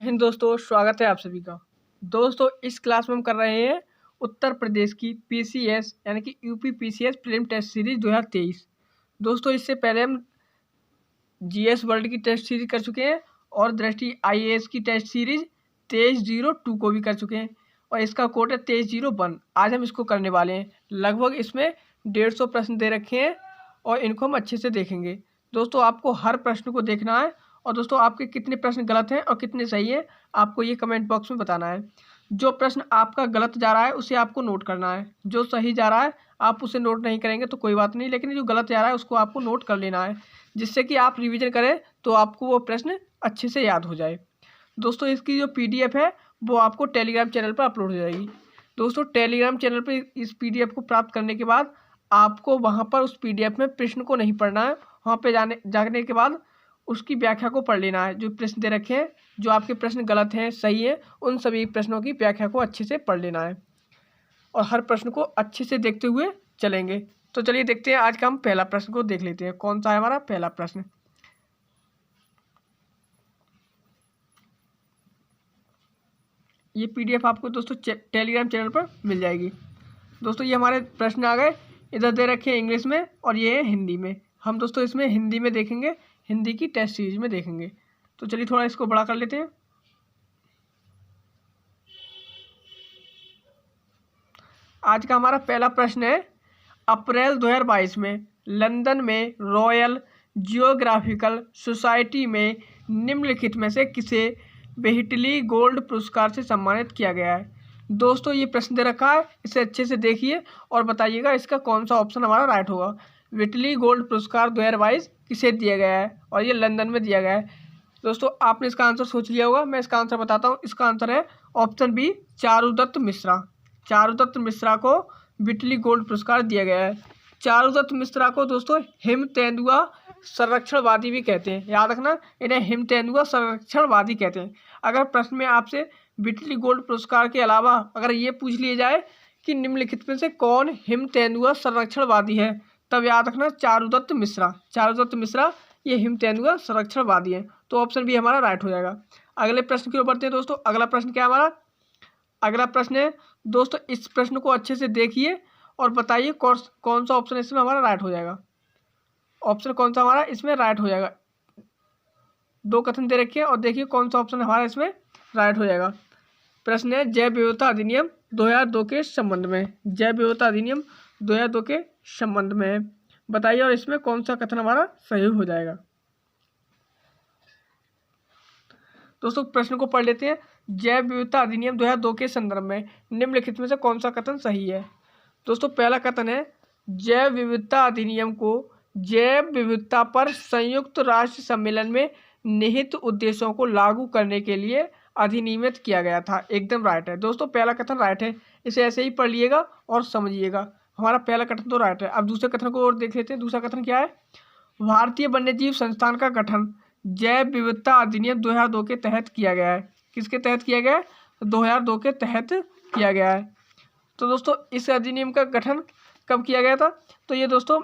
हिंद दोस्तों, स्वागत है आप सभी का। दोस्तों इस क्लास में हम कर रहे हैं उत्तर प्रदेश की पीसीएस यानी कि UP PCS prelim test series 2023। दोस्तों इससे पहले हम जीएस वर्ल्ड की टेस्ट सीरीज कर चुके हैं और दृष्टि आईएएस की टेस्ट सीरीज 2302 को भी कर चुके हैं और इसका कोड है 2301। आज हम इसको करने वाले हैं। लगभग इसमें 150 प्रश्न दे रखे हैं और इनको हम अच्छे से देखेंगे। दोस्तों आपको हर प्रश्न को देखना है और दोस्तों आपके कितने प्रश्न गलत हैं और कितने सही हैं आपको ये कमेंट बॉक्स में बताना है। जो प्रश्न आपका गलत जा रहा है उसे आपको नोट करना है, जो सही जा रहा है आप उसे नोट नहीं करेंगे तो कोई बात नहीं, लेकिन जो गलत जा रहा है उसको आपको नोट कर लेना है, जिससे कि आप रिवीजन करें तो आपको वो प्रश्न अच्छे से याद हो जाए। दोस्तों इसकी जो पीडीएफ है वो आपको टेलीग्राम चैनल पर अपलोड हो जाएगी। दोस्तों टेलीग्राम चैनल पर इस पीडीएफ को प्राप्त करने के बाद आपको वहाँ पर उस पीडीएफ में प्रश्न को नहीं पढ़ना है, वहाँ पे जाने के बाद उसकी व्याख्या को पढ़ लेना है। जो प्रश्न दे रखे हैं, जो आपके प्रश्न गलत हैं सही है, उन सभी प्रश्नों की व्याख्या को अच्छे से पढ़ लेना है और हर प्रश्न को अच्छे से देखते हुए चलेंगे। तो चलिए देखते हैं आज का हम पहला प्रश्न को देख लेते हैं। कौन सा है हमारा पहला प्रश्न। ये पीडीएफ आपको दोस्तों टेलीग्राम चैनल पर मिल जाएगी। दोस्तों ये हमारे प्रश्न आ गए, इधर दे रखे हैं इंग्लिश में और ये है हिंदी में। हम दोस्तों इसमें हिंदी में देखेंगे, हिंदी की टेस्ट सीरीज में देखेंगे। तो चलिए थोड़ा इसको बड़ा कर लेते हैं। आज का हमारा पहला प्रश्न है, अप्रैल 2022 में लंदन में रॉयल जियोग्राफिकल सोसाइटी में निम्नलिखित में से किसे बेहटली गोल्ड पुरस्कार से सम्मानित किया गया है। दोस्तों ये प्रश्न दे रखा है, इसे अच्छे से देखिए और बताइएगा इसका कौन सा ऑप्शन हमारा राइट होगा। व्हिटली गोल्ड पुरस्कार 2022 किसे दिया गया है और ये लंदन में दिया गया है। दोस्तों आपने इसका आंसर सोच लिया होगा, मैं इसका आंसर बताता हूँ। इसका आंसर है ऑप्शन बी, चारुदत्त मिश्रा। चारुदत्त मिश्रा को व्हिटली गोल्ड पुरस्कार दिया गया है। चारुदत्त मिश्रा को दोस्तों हिम तेंदुआ संरक्षणवादी भी कहते हैं, याद रखना, इन्हें हिम तेंदुआ संरक्षणवादी कहते हैं। अगर प्रश्न में आपसे व्हिटली गोल्ड पुरस्कार के अलावा अगर ये पूछ लिया जाए कि निम्नलिखित में से कौन हिम तेंदुआ संरक्षणवादी है, तब याद रखना चारुदत्त मिश्रा। चारुदत्त मिश्रा ये हिम तेंदुआ संरक्षणवादी है, तो ऑप्शन बी हमारा राइट हो जाएगा। अगले प्रश्न की ओर बढ़ते हैं दोस्तों। अगला प्रश्न क्या है हमारा। अगला प्रश्न है दोस्तों, इस प्रश्न को अच्छे से देखिए और बताइए कौन सा ऑप्शन इसमें हमारा राइट हो जाएगा। ऑप्शन कौन सा हमारा इसमें राइट हो जाएगा। दो कथन दे रखे हैं और देखिए कौन सा ऑप्शन हमारा इसमें राइट हो जाएगा। प्रश्न है जैव विविधता अधिनियम 2002 के संबंध में। जैव विविधता अधिनियम 2002 के संबंध में बताइए और इसमें कौन सा कथन हमारा सही हो जाएगा। दोस्तों प्रश्न को पढ़ लेते हैं। जैव विविधता अधिनियम 2002 के संदर्भ में निम्नलिखित में से कौन सा कथन सही है। दोस्तों पहला कथन है, जैव विविधता अधिनियम को जैव विविधता पर संयुक्त राष्ट्र सम्मेलन में निहित उद्देश्यों को लागू करने के लिए अधिनियमित किया गया था। एकदम राइट है दोस्तों, पहला कथन राइट है। इसे ऐसे ही पढ़ लिएगा और समझिएगा। हमारा पहला कथन तो राइट है। अब दूसरे कथन को और देख लेते हैं। दूसरा कथन क्या है, भारतीय वन्यजीव संस्थान का गठन जैव विविधता अधिनियम 2002 के तहत किया गया है। किसके तहत किया गया है, 2002 के तहत किया गया है। तो दोस्तों इस अधिनियम का गठन कब किया गया था, तो ये दोस्तों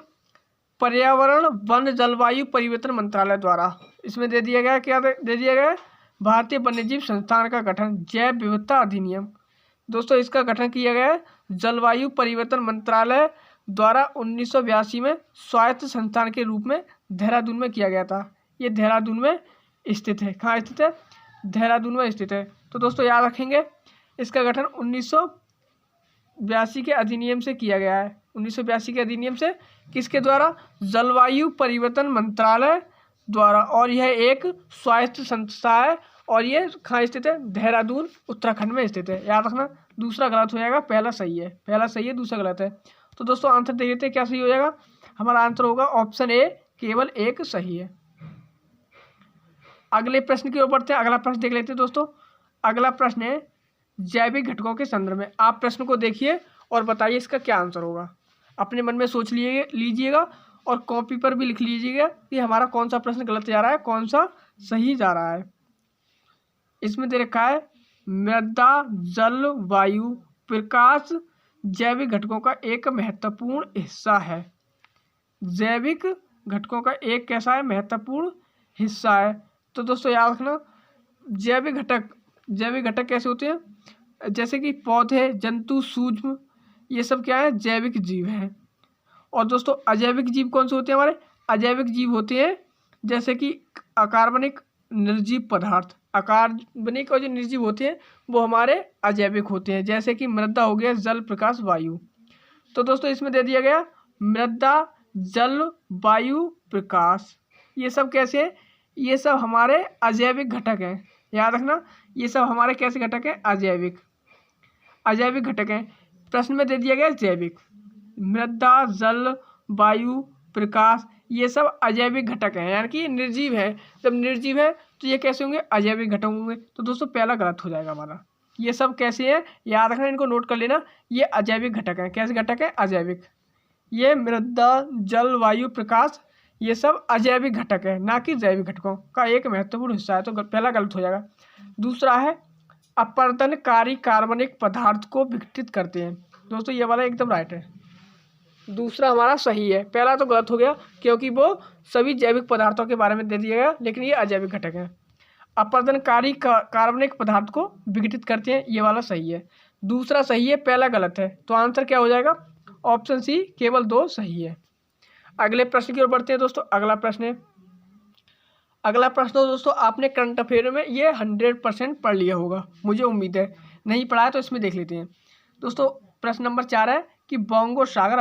पर्यावरण वन जलवायु परिवर्तन मंत्रालय द्वारा इसमें दे दिया गया। क्या दे दिया गया, भारतीय वन्यजीव संस्थान का गठन जैव विविधता अधिनियम। दोस्तों इसका गठन किया गया है जलवायु परिवर्तन मंत्रालय द्वारा 1982 में स्वायत्त संस्थान के रूप में देहरादून में किया गया था। ये देहरादून में स्थित है। कहाँ स्थित है, देहरादून में स्थित है। तो दोस्तों याद रखेंगे इसका गठन 1982 के अधिनियम से किया गया है। 1982 के अधिनियम से किसके द्वारा, जलवायु परिवर्तन मंत्रालय द्वारा, और यह एक स्वायत्त संस्था है और ये कहाँ स्थित है, देहरादून उत्तराखंड में स्थित है। याद रखना, दूसरा गलत हो जाएगा, पहला सही है। पहला सही है, दूसरा गलत है। तो दोस्तों आंसर देख लेते हैं क्या सही हो जाएगा। हमारा आंसर होगा ऑप्शन ए, केवल एक सही है। अगले प्रश्न की ओर बढ़ते हैं। अगला प्रश्न देख लेते हैं दोस्तों। अगला प्रश्न है जैविक घटकों के संदर्भ में। आप प्रश्न को देखिए और बताइए इसका क्या आंसर होगा। अपने मन में सोच लीजिएगा और कॉपी पर भी लिख लीजिएगा कि हमारा कौन सा प्रश्न गलत जा रहा है, कौन सा सही जा रहा है। इसमें दे रखा है मृदा, जल, वायु, प्रकाश जैविक घटकों का एक महत्वपूर्ण हिस्सा है। जैविक घटकों का एक कैसा है, महत्वपूर्ण हिस्सा है। तो दोस्तों याद रखना जैविक घटक कैसे होते हैं? जैसे कि पौधे, जंतु, सूक्ष्म, ये सब क्या है? जैविक जीव हैं। और दोस्तों अजैविक जीव कौन से होते हैं हमारे? अजैविक जीव होते हैं जैसे कि अकार्बनिक निर्जीव पदार्थ। अकार्बनिक और जो निर्जीव होते हैं वो हमारे अजैविक होते हैं, जैसे कि मृदा हो गया, जल, प्रकाश, वायु। तो दोस्तों इसमें दे दिया गया मृदा, जल, वायु, प्रकाश, ये सब कैसे हैं? ये सब हमारे अजैविक घटक हैं। याद रखना, ये सब हमारे कैसे घटक हैं? अजैविक घटक हैं। प्रश्न में दे दिया गया जैविक। मृदा, जल, वायु, प्रकाश, ये सब अजैविक घटक हैं, यानी कि निर्जीव है। जब निर्जीव है तो ये कैसे होंगे? अजैविक घटक होंगे। तो दोस्तों पहला गलत हो जाएगा हमारा। ये सब कैसे हैं? याद रखना, इनको नोट कर लेना। ये अजैविक घटक हैं। कैसे घटक है? अजैविक। ये मृदा, जल, वायु, प्रकाश, ये सब अजैविक घटक है, ना कि जैविक घटकों का एक महत्वपूर्ण हिस्सा है। तो पहला गलत हो जाएगा। दूसरा है अपरदनकारी कार्बनिक पदार्थ को विघटित करते हैं। दोस्तों ये वाला एकदम राइट है। दूसरा हमारा सही है। पहला तो गलत हो गया क्योंकि वो सभी जैविक पदार्थों के बारे में दे दिया गया, लेकिन ये अजैविक घटक है। अपरदनकारी कार्बनिक पदार्थ को विघटित करते हैं, ये वाला सही है। दूसरा सही है, पहला गलत है। तो आंसर क्या हो जाएगा? ऑप्शन सी, केवल 2 सही है। अगले प्रश्न की ओर बढ़ते हैं दोस्तों। अगला प्रश्न दोस्तों आपने करंट अफेयर में ये 100% पढ़ लिया होगा, मुझे उम्मीद है। नहीं पढ़ा है तो इसमें देख लेते हैं दोस्तों। प्रश्न नंबर 4 है कि बोंगो सागर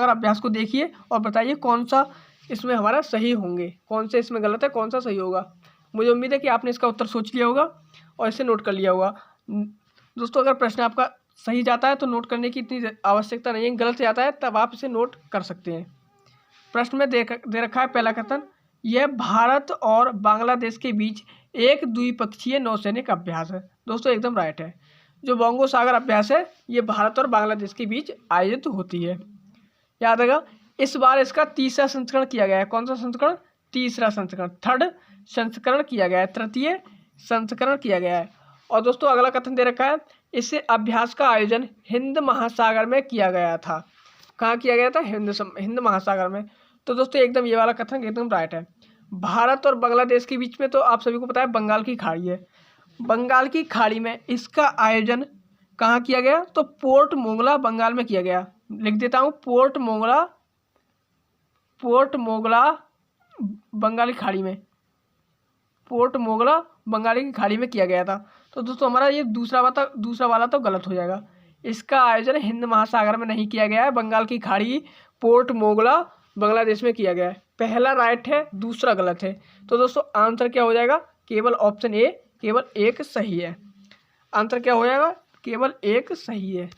अभ्यास को देखिए और बताइए कौन सा इसमें हमारा सही होंगे, कौन से इसमें गलत है, कौन सा सही होगा। मुझे उम्मीद है कि आपने इसका उत्तर सोच लिया होगा और इसे नोट कर लिया होगा। दोस्तों अगर प्रश्न आपका सही जाता है तो नोट करने की इतनी आवश्यकता नहीं है, गलत जाता है तब आप इसे नोट कर सकते हैं। प्रश्न में दे रखा है पहला कथन, यह भारत और बांग्लादेश के बीच एक द्विपक्षीय नौसैनिक अभ्यास है। दोस्तों एकदम राइट है। जो बोंगो सागर अभ्यास है ये भारत और बांग्लादेश के बीच आयोजित होती है। याद रखा, इस बार इसका तीसरा संस्करण किया गया है। कौन सा संस्करण? तीसरा संस्करण, 3rd संस्करण किया गया है, तृतीय संस्करण किया गया है। और दोस्तों अगला कथन दे रखा है, इस अभ्यास का आयोजन हिंद महासागर में किया गया था। कहाँ किया गया था? हिंद महासागर में। तो दोस्तों एकदम ये वाला कथन एकदम राइट है। भारत और बांग्लादेश के बीच में तो आप सभी को पता है बंगाल की खाड़ी है। बंगाल की खाड़ी में इसका आयोजन कहाँ किया गया? तो पोर्ट मोंगला बंगाल में किया गया। लिख देता हूँ, पोर्ट मोंगला बंगाल की खाड़ी में, पोर्ट मोंगला बंगाल की खाड़ी में किया गया था। तो दोस्तों हमारा ये दूसरा वाला तो गलत हो जाएगा। इसका आयोजन हिंद महासागर में नहीं किया गया है, बंगाल की खाड़ी पोर्ट मोंगला बांग्लादेश में किया गया है। पहला राइट है, दूसरा गलत है। तो दोस्तों आंसर क्या हो जाएगा? केवल ऑप्शन ए, केवल 1 सही है। आंसर क्या हो जाएगा? केवल 1 सही है।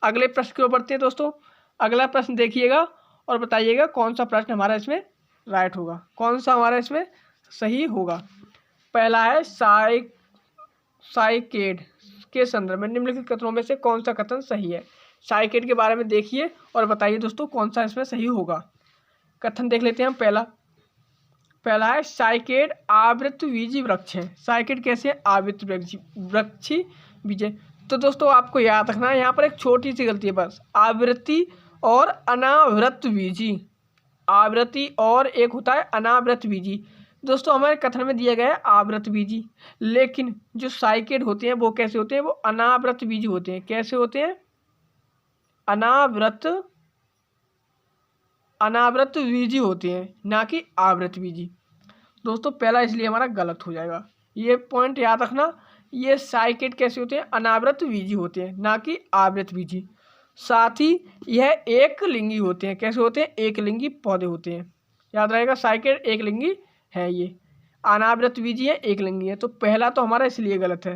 अगले प्रश्न की ओर बढ़ते हैं दोस्तों। अगला प्रश्न देखिएगा और बताइएगा कौन सा प्रश्न हमारा इसमें राइट होगा, कौन सा हमारा इसमें सही होगा। पहला है साइकेड के संदर्भ में निम्नलिखित कथनों में से कौन सा कथन सही है। साइकेड के बारे में देखिए और बताइए दोस्तों कौन सा इसमें सही होगा। कथन देख लेते हैं हम। पहला है साइकेड आवृतबीजी वृक्ष है। साइकेड कैसे है? आवृतबीजी बीज है। तो दोस्तों आपको याद रखना है यहाँ पर एक छोटी सी गलती है बस, आवृत्ति और अनावृतबीजी। आवृत्ति और एक होता है अनावृतबीजी। दोस्तों हमारे कथन में दिया गया है आवृतबीजी, लेकिन जो साइकेड होते हैं वो कैसे होते हैं? वो अनावृतबीजी होते हैं। कैसे होते हैं? अनावृतबीजी होते हैं, ना कि आवृतबीजी। दोस्तों पहला इसलिए हमारा गलत हो जाएगा, ये पॉइंट याद रखना। ये साइकेड कैसे होते हैं? अनावृतबीजी होते हैं, ना कि आवृतबीजी। साथ ही यह एक लिंगी होते हैं। कैसे होते हैं? एक लिंगी पौधे होते हैं। याद रहेगा, साइकेड एक लिंगी है, ये अनावृतबीजी है, एक लिंगी है। तो पहला तो हमारा इसलिए गलत है,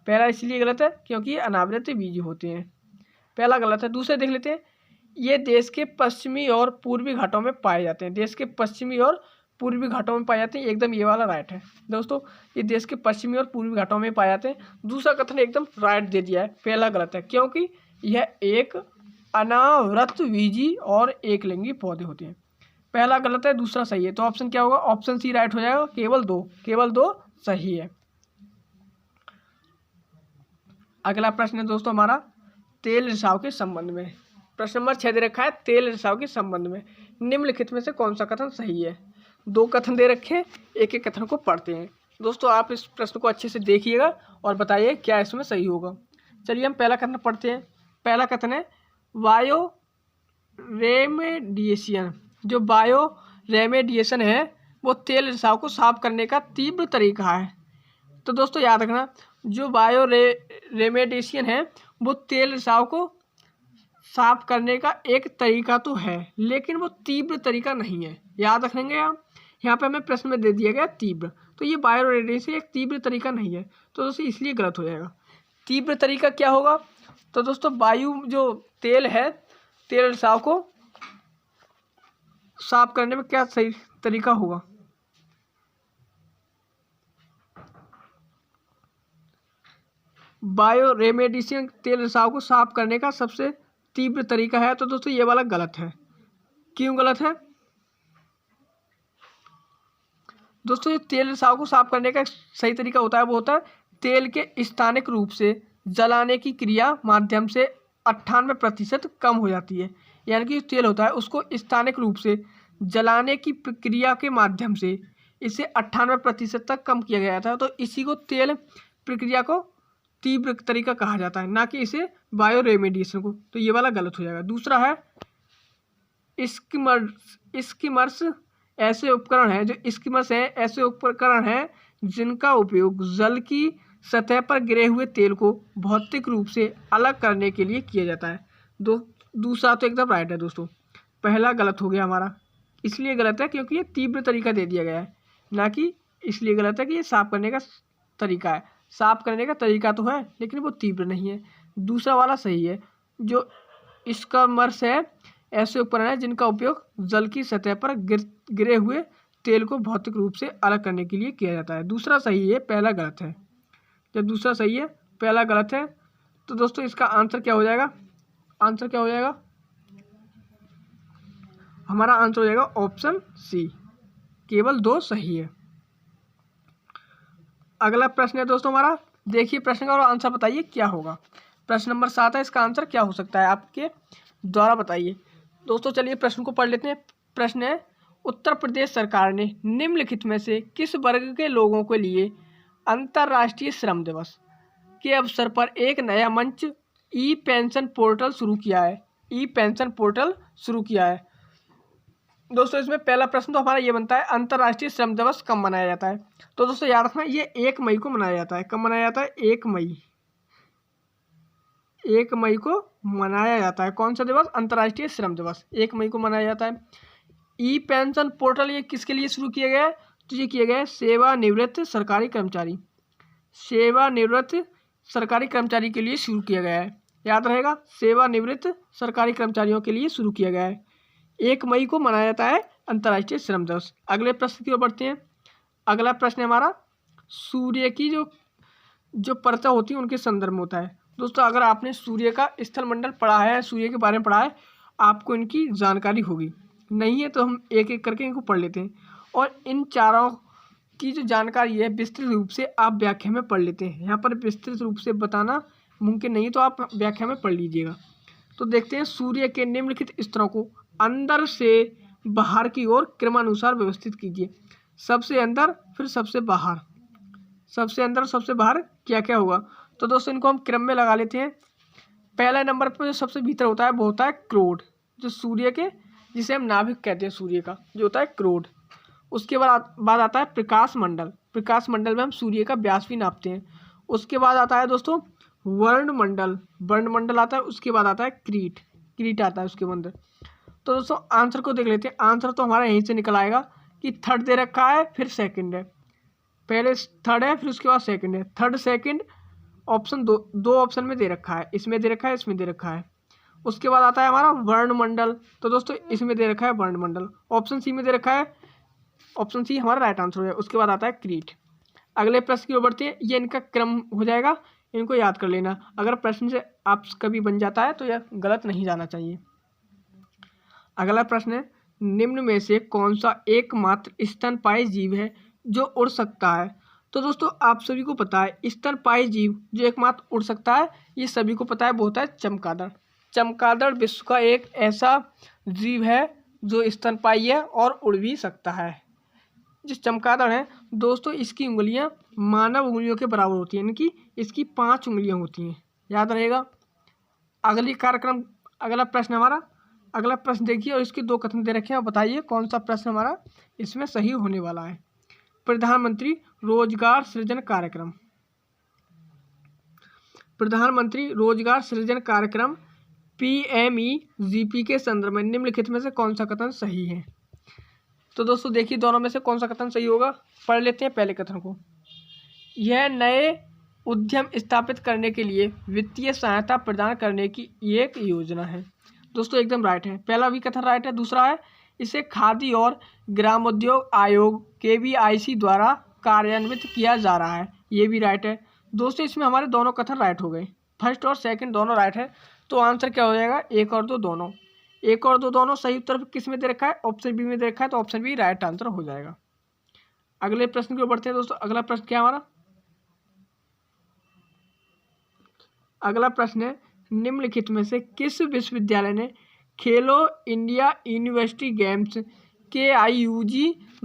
पहला इसलिए गलत है क्योंकि ये अनावृतबीजी होते हैं। पहला गलत है। दूसरे देख लेते हैं, ये देश के पश्चिमी और पूर्वी घाटों में पाए जाते हैं। देश के पश्चिमी और पूर्वी घाटों में पाए जाते हैं, एकदम ये वाला राइट है। दोस्तों ये देश के पश्चिमी और पूर्वी घाटों में पाए जाते हैं। दूसरा कथन एकदम राइट दे दिया है, पहला गलत है क्योंकि यह एक अनावृतबीजी और एक लिंगी पौधे होते हैं। पहला गलत है, दूसरा सही है। तो ऑप्शन क्या होगा? ऑप्शन सी राइट हो जाएगा। केवल दो सही है। अगला प्रश्न है दोस्तों हमारा तेल रिसाव के संबंध में। प्रश्न नंबर 6 दे रखा है, तेल रिसाव के संबंध में निम्नलिखित में से कौन सा कथन सही है। 2 कथन दे रखे हैं, एक एक कथन को पढ़ते हैं। दोस्तों आप इस प्रश्न को अच्छे से देखिएगा और बताइए क्या इसमें सही होगा। चलिए हम पहला कथन पढ़ते हैं। पहला कथन है बायो रेमेडिएशन। जो बायो रेमेडिएशन है वो तेल रिसाव को साफ करने का तीव्र तरीका है। तो दोस्तों याद रखना, जो बायो रेमेडिएशन है वो तेल रिसाव को साफ करने का एक तरीका तो है, लेकिन वो तीव्र तरीका नहीं है। याद रखेंगे आप, यहाँ पे हमें प्रश्न में दे दिया गया तीव्र, तो ये बायो रेडिएशन एक तीव्र तरीका नहीं है, तो दोस्तों इसलिए गलत हो जाएगा। तीव्र तरीका क्या होगा? तो दोस्तों वायु जो तेल है, तेल रिसाव को साफ करने में क्या सही तरीका होगा? बायो रेमेडिएशन तेल रिसाव को साफ करने का सबसे तीव्र तरीका है। तो दोस्तों ये वाला गलत है। क्यों गलत है? दोस्तों ये तेल रिसाव को साफ करने का सही तरीका होता है, वो होता है तेल के स्थानिक रूप से जलाने की क्रिया माध्यम से 98% कम हो जाती है। यानी कि तेल होता है उसको स्थानिक रूप से जलाने की प्रक्रिया के माध्यम से इसे 98% तक कम किया गया था। तो इसी को तेल प्रक्रिया को तीव्र तरीका कहा जाता है, ना कि इसे बायो रेमेडिएशन को। तो ये वाला गलत हो जाएगा। दूसरा है स्किमर्स ऐसे उपकरण हैं, जो स्किमर्स हैं ऐसे उपकरण हैं जिनका उपयोग जल की सतह पर गिरे हुए तेल को भौतिक रूप से अलग करने के लिए किया जाता है। दूसरा तो एकदम राइट है दोस्तों, पहला गलत हो गया हमारा। इसलिए गलत है क्योंकि ये तीव्र तरीका दे दिया गया है, ना कि इसलिए गलत है कि ये साफ करने का तरीका है। साफ करने का तरीका तो है लेकिन वो तीव्र नहीं है। दूसरा वाला सही है। जो स्किमर्स है ऐसे उपकरण हैं जिनका उपयोग जल की सतह पर गिरे हुए तेल को भौतिक रूप से अलग करने के लिए किया जाता है। दूसरा सही है, पहला गलत है। जब दूसरा सही है पहला गलत है, तो दोस्तों इसका आंसर क्या हो जाएगा? आंसर क्या हो जाएगा? हमारा आंसर हो जाएगा ऑप्शन सी, केवल 2 सही है। अगला प्रश्न है दोस्तों हमारा, देखिए प्रश्न का और आंसर बताइए क्या होगा। प्रश्न नंबर 7 है, इसका आंसर क्या हो सकता है आपके द्वारा बताइए। दोस्तों चलिए प्रश्न को पढ़ लेते हैं। प्रश्न है उत्तर प्रदेश सरकार ने निम्नलिखित में से किस वर्ग के लोगों के लिए अंतर्राष्ट्रीय श्रम दिवस के अवसर पर एक नया मंच ई पेंशन पोर्टल शुरू किया है? ई पेंशन पोर्टल शुरू किया है। दोस्तों इसमें पहला प्रश्न तो हमारा ये बनता है अंतर्राष्ट्रीय श्रम दिवस कब मनाया जाता है? तो दोस्तों याद रखना ये 1 मई को मनाया जाता है। कब मनाया जाता है? 1 मई। 1 मई को मनाया जाता है। कौन सा दिवस? अंतर्राष्ट्रीय श्रम दिवस 1 मई को मनाया जाता है। ई पेंशन पोर्टल ये किसके लिए शुरू किया गया है? तो ये किया गया है सेवानिवृत्त सरकारी कर्मचारी, सेवानिवृत्त सरकारी कर्मचारी के लिए शुरू किया गया है। याद रहेगा, सेवानिवृत्त सरकारी कर्मचारियों के लिए शुरू किया गया है। 1 मई को मनाया जाता है अंतर्राष्ट्रीय श्रम दिवस। अगले प्रश्न की ओर बढ़ते हैं। अगला प्रश्न हमारा सूर्य की जो परतें होती हैं उनके संदर्भ में होता है। दोस्तों अगर आपने सूर्य का स्थल मंडल पढ़ा है, सूर्य के बारे में पढ़ा है, आपको इनकी जानकारी होगी। नहीं है तो हम एक एक करके इनको पढ़ लेते हैं। और इन चारों की जो जानकारी है विस्तृत रूप से आप व्याख्या में पढ़ लेते हैं। यहाँ पर विस्तृत रूप से बताना मुमकिन नहीं, तो आप व्याख्या में पढ़ लीजिएगा। तो देखते हैं, सूर्य के निम्नलिखित स्तरों को अंदर से बाहर की ओर क्रमानुसार व्यवस्थित कीजिए। सबसे अंदर फिर सबसे बाहर, सबसे अंदर सबसे बाहर क्या क्या होगा? तो दोस्तों इनको हम क्रम में लगा लेते हैं। पहला नंबर पर जो सबसे भीतर होता है वो होता है क्रोड, जो सूर्य के, जिसे हम नाभिक कहते हैं सूर्य का, जो होता है क्रोड। उसके बाद आता है प्रकाश मंडल। प्रकाश मंडल में हम सूर्य का व्यास भी नापते हैं। उसके बाद आता है दोस्तों वर्णमंडल, वर्णमंडल आता है। उसके बाद आता है क्रीट, क्रीट आता है उसके अंदर। तो दोस्तों आंसर को देख लेते हैं। आंसर तो हमारा यहीं से निकल आएगा कि थर्ड दे रखा है फिर सेकंड है। पहले थर्ड है फिर उसके बाद सेकंड है। थर्ड सेकंड ऑप्शन दो ऑप्शन में दे रखा है, इसमें दे रखा है, इसमें दे रखा है। उसके बाद आता है हमारा वर्णमंडल। तो दोस्तों इसमें दे रखा है वर्णमंडल। ऑप्शन सी में दे रखा है, ऑप्शन सी हमारा राइट आंसर है। उसके बाद आता है क्रीट। अगले प्रश्न की ओर बढ़ते हैं। ये इनका क्रम हो जाएगा, इनको याद कर लेना। अगर प्रश्न से आप कभी बन जाता है तो यह गलत नहीं जाना चाहिए। अगला प्रश्न है, निम्न में से कौन सा एकमात्र स्तनपायी जीव है जो उड़ सकता है? तो दोस्तों आप सभी को पता है स्तनपायी जीव जो एकमात्र उड़ सकता है, ये सभी को पता है, वो होता है चमगादड़। चमगादड़ विश्व का एक ऐसा जीव है जो स्तनपायी है और उड़ भी सकता है। जो चमगादड़ है दोस्तों, इसकी उंगलियां मानव उंगलियों के बराबर होती हैं, यानी कि इसकी 5 उंगलियां होती हैं, याद रहेगा। अगला प्रश्न हमारा, अगला प्रश्न देखिए और इसके 2 कथन दे रखे हैं और बताइए कौन सा प्रश्न हमारा इसमें सही होने वाला है। प्रधानमंत्री रोजगार सृजन कार्यक्रम, प्रधानमंत्री रोजगार सृजन कार्यक्रम PMEGP के संदर्भ में निम्नलिखित में से कौन सा कथन सही है। तो दोस्तों देखिए दोनों में से कौन सा कथन सही होगा, पढ़ लेते हैं पहले कथन को। यह नए उद्यम स्थापित करने के लिए वित्तीय सहायता प्रदान करने की एक योजना है। दोस्तों एकदम राइट है, पहला भी कथन राइट है। दूसरा है इसे खादी और ग्रामोद्योग आयोग KVIC द्वारा कार्यान्वित किया जा रहा है, ये भी राइट है। दोस्तों इसमें हमारे दोनों कथन राइट हो गए, फर्स्ट और सेकंड दोनों राइट है। तो आंसर क्या हो जाएगा, 1 और 2 दोनों। 1 और 2 दोनों सही उत्तर किस में दे रखा है, ऑप्शन बी में दे रखा है, तो ऑप्शन बी राइट आंसर हो जाएगा। अगले प्रश्न की ओर बढ़ते हैं दोस्तों। अगला प्रश्न क्या हमारा, अगला प्रश्न है निम्नलिखित में से किस विश्वविद्यालय ने खेलो इंडिया यूनिवर्सिटी गेम्स KIUG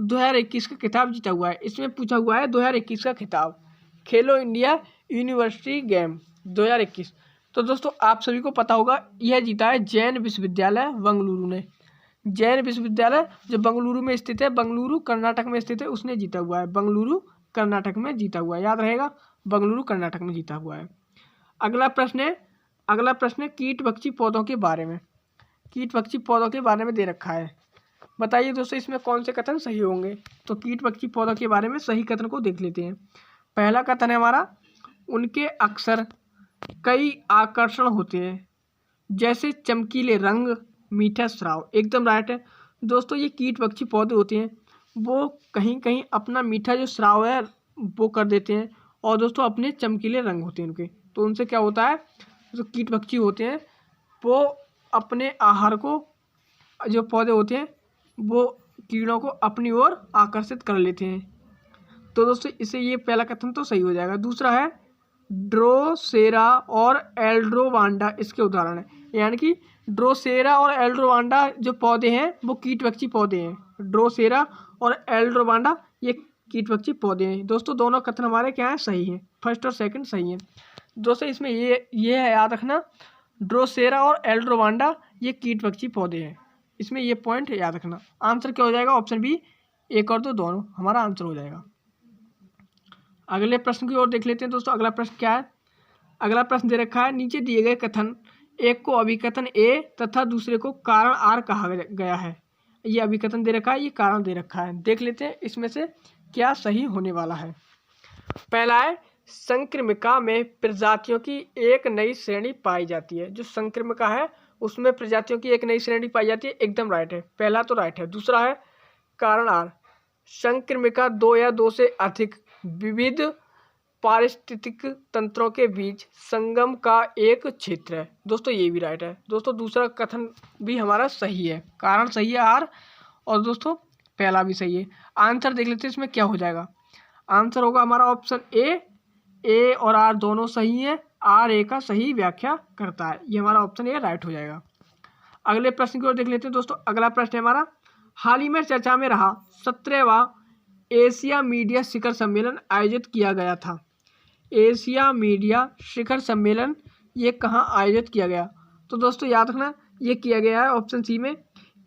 2021 का खिताब जीता हुआ है। इसमें पूछा हुआ है 2021 का खिताब, खेलो इंडिया यूनिवर्सिटी गेम 2021। तो दोस्तों आप सभी को पता होगा यह जीता है जैन विश्वविद्यालय बेंगलुरु ने। जैन विश्वविद्यालय जो बेंगलुरु में स्थित है, बेंगलुरु कर्नाटक में स्थित है, उसने जीता हुआ है। बेंगलुरु कर्नाटक में जीता हुआ है, याद रहेगा, बेंगलुरु कर्नाटक में जीता हुआ है। अगला प्रश्न है कीट पक्षी पौधों के बारे में, कीट पक्षी पौधों के बारे में दे रखा है। बताइए दोस्तों इसमें कौन से कथन सही होंगे। तो कीट पक्षी पौधों के बारे में सही कथन को देख लेते हैं। पहला कथन है हमारा, उनके अक्सर कई आकर्षण होते हैं जैसे चमकीले रंग, मीठा स्राव, एकदम राइट है। दोस्तों ये कीट पक्षी पौधे होते हैं, वो कहीं कहीं अपना मीठा जो स्राव है वो कर देते हैं, और दोस्तों अपने चमकीले रंग होते हैं उनके, तो उनसे क्या होता है, जो कीट पक्षी होते हैं वो अपने आहार को, जो पौधे होते हैं वो कीड़ों को अपनी ओर आकर्षित कर लेते हैं। तो दोस्तों इसे ये पहला कथन तो सही हो जाएगा। दूसरा है ड्रोसेरा और एल्ड्रोवांडा इसके उदाहरण है, यानी कि ड्रोसेरा और एल्ड्रोवांडा जो पौधे हैं वो कीट पक्षी पौधे हैं। ड्रोसेरा और एल्ड्रोवांडा ये कीट पक्षी पौधे हैं। दोस्तों दोनों कथन हमारे क्या हैं, सही हैं, फर्स्ट और सेकंड सही हैं। दोस्तों इसमें ये है याद रखना, ड्रोसेरा और एल्ड्रोवांडा ये कीट पक्षी पौधे हैं, इसमें ये पॉइंट याद रखना। आंसर क्या हो जाएगा, ऑप्शन बी 1 और 2 दोनों हमारा आंसर हो जाएगा। अगले प्रश्न की ओर देख लेते हैं दोस्तों। अगला प्रश्न क्या है, अगला प्रश्न दे रखा है नीचे दिए गए कथन एक को अभिकथन A तथा दूसरे को कारण R कहा गया है। ये अभिकथन दे रखा है, ये कारण दे रखा है, देख लेते हैं इसमें से क्या सही होने वाला है। पहला है संक्रमिका में प्रजातियों की एक नई श्रेणी पाई जाती है। जो संक्रमिका है उसमें प्रजातियों की एक नई श्रेणी पाई जाती है, एकदम राइट है, पहला तो राइट है। दूसरा है कारण R, संक्रमिका 2 या 2 से अधिक विविध पारिस्थितिक तंत्रों के बीच संगम का एक क्षेत्र है। दोस्तों ये भी राइट है। दोस्तों दूसरा कथन भी हमारा सही है, कारण सही है R, और दोस्तों पहला भी सही है। आंसर देख लेते हैं इसमें क्या हो जाएगा। आंसर होगा हमारा ऑप्शन A और R दोनों सही हैं, R A का सही व्याख्या करता है, ये हमारा ऑप्शन A राइट हो जाएगा। अगले प्रश्न की ओर देख लेते हैं दोस्तों। अगला प्रश्न है हमारा, हाल ही में चर्चा में रहा 17वां एशिया मीडिया शिखर सम्मेलन आयोजित किया गया था। एशिया मीडिया शिखर सम्मेलन ये कहाँ आयोजित किया गया। तो दोस्तों याद रखना ये किया गया है ऑप्शन सी में,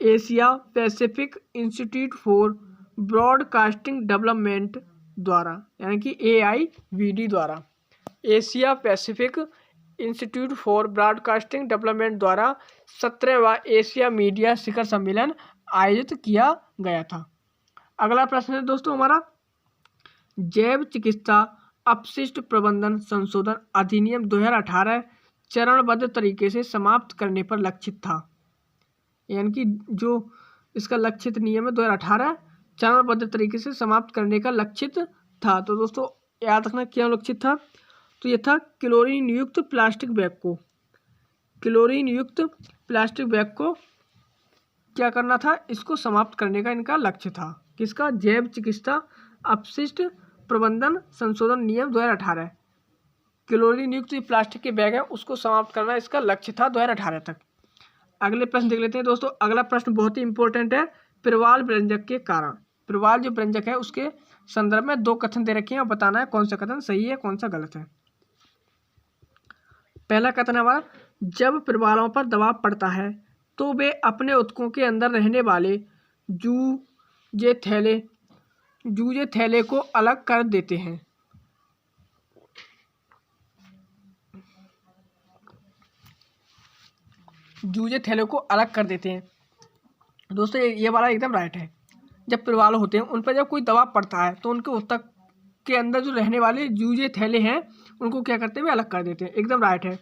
Asia Pacific institute for broadcasting development द्वारा, यानी कि AIBD द्वारा, Asia Pacific institute for broadcasting development द्वारा 17वां एशिया मीडिया शिखर सम्मेलन आयोजित किया गया था। अगला प्रश्न है दोस्तों हमारा, जैव चिकित्सा अपशिष्ट प्रबंधन संशोधन अधिनियम 2018 चरणबद्ध तरीके से समाप्त करने पर लक्षित था, यानी कि जो इसका लक्षित नियम है 2018 चरणबद्ध तरीके से समाप्त करने का लक्षित था। तो दोस्तों याद रखना क्या लक्षित था, तो ये था क्लोरीन युक्त प्लास्टिक बैग को, क्लोरीन युक्त प्लास्टिक बैग को क्या करना था, इसको समाप्त करने का इनका लक्ष्य था। किसका, जैव चिकित्सा अपशिष्ट प्रबंधन संशोधन नियम 2018, क्लोरीन युक्त प्लास्टिक के बैग है उसको समाप्त करना इसका लक्ष्य था 2018 तक। अगले प्रश्न देख लेते हैं दोस्तों। अगला प्रश्न बहुत ही इंपॉर्टेंट है, प्रवाल व्यंजक के कारण। प्रवाल जो व्यंजक है उसके संदर्भ में 2 कथन दे रखे हैं और बताना है कौन सा कथन सही है कौन सा गलत है। पहला कथन हमारा, जब प्रवालों पर दबाव पड़ता है तो वे अपने उत्तकों के अंदर रहने वाले जूजे थैले को अलग कर देते हैं। जूजे थैले को अलग कर देते हैं। दोस्तों ये वाला एकदम राइट है। जब प्रवाल होते हैं उन पर जब कोई दबाव पड़ता है तो उनके उत्तक के अंदर जो रहने वाले जूजे थैले हैं उनको क्या करते हैं, वे अलग कर देते हैं। एकदम राइट है।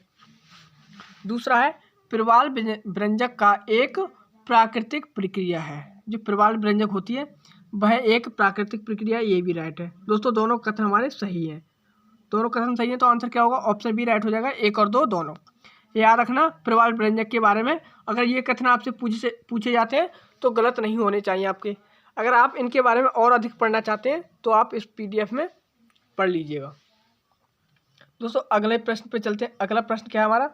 दूसरा है, प्रवाल व्यंजक का एक प्राकृतिक प्रक्रिया है। जो प्रवाल व्यंजक होती है वह एक प्राकृतिक प्रक्रिया, ये भी राइट है। दोस्तों दोनों कथन हमारे सही हैं। दोनों कथन सही है तो आंसर क्या होगा, ऑप्शन बी राइट हो जाएगा। 1 और 2 दोनों। याद रखना प्रवाल व्यंजक के बारे में अगर ये कथन आपसे पूछे जाते हैं तो गलत नहीं होने चाहिए आपके। अगर आप इनके बारे में और अधिक पढ़ना चाहते हैं तो आप इस PDF में पढ़ लीजिएगा। दोस्तों अगले प्रश्न पे चलते हैं। अगला प्रश्न क्या है हमारा,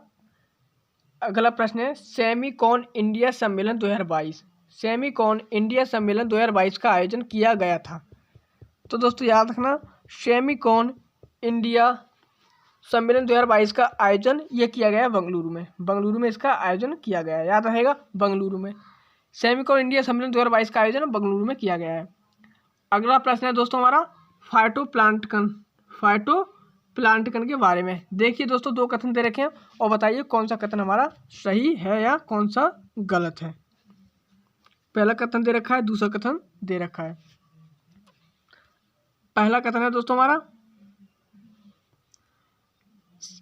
अगला प्रश्न है सेमीकॉन इंडिया सम्मेलन 2022। सेमीकॉन इंडिया सम्मेलन 2022 का आयोजन किया गया था। तो दोस्तों याद रखना सेमीकॉन इंडिया सम्मेलन 2022 का आयोजन ये किया गया है बेंगलुरु में। बेंगलुरु में इसका आयोजन किया गया है, याद रहेगा बेंगलुरु में। सेमीकॉन इंडिया सम्मेलन 2022 का आयोजन बेंगलुरु में किया गया है। अगला प्रश्न है दोस्तों हमारा फाइटोप्लांटन के बारे में। देखिए दोस्तों 2 कथन दे रखे हैं और बताइए कौन सा कथन हमारा सही है या कौन सा गलत है। पहला कथन दे रखा है, दूसरा कथन दे रखा है। पहला कथन है दोस्तों हमारा,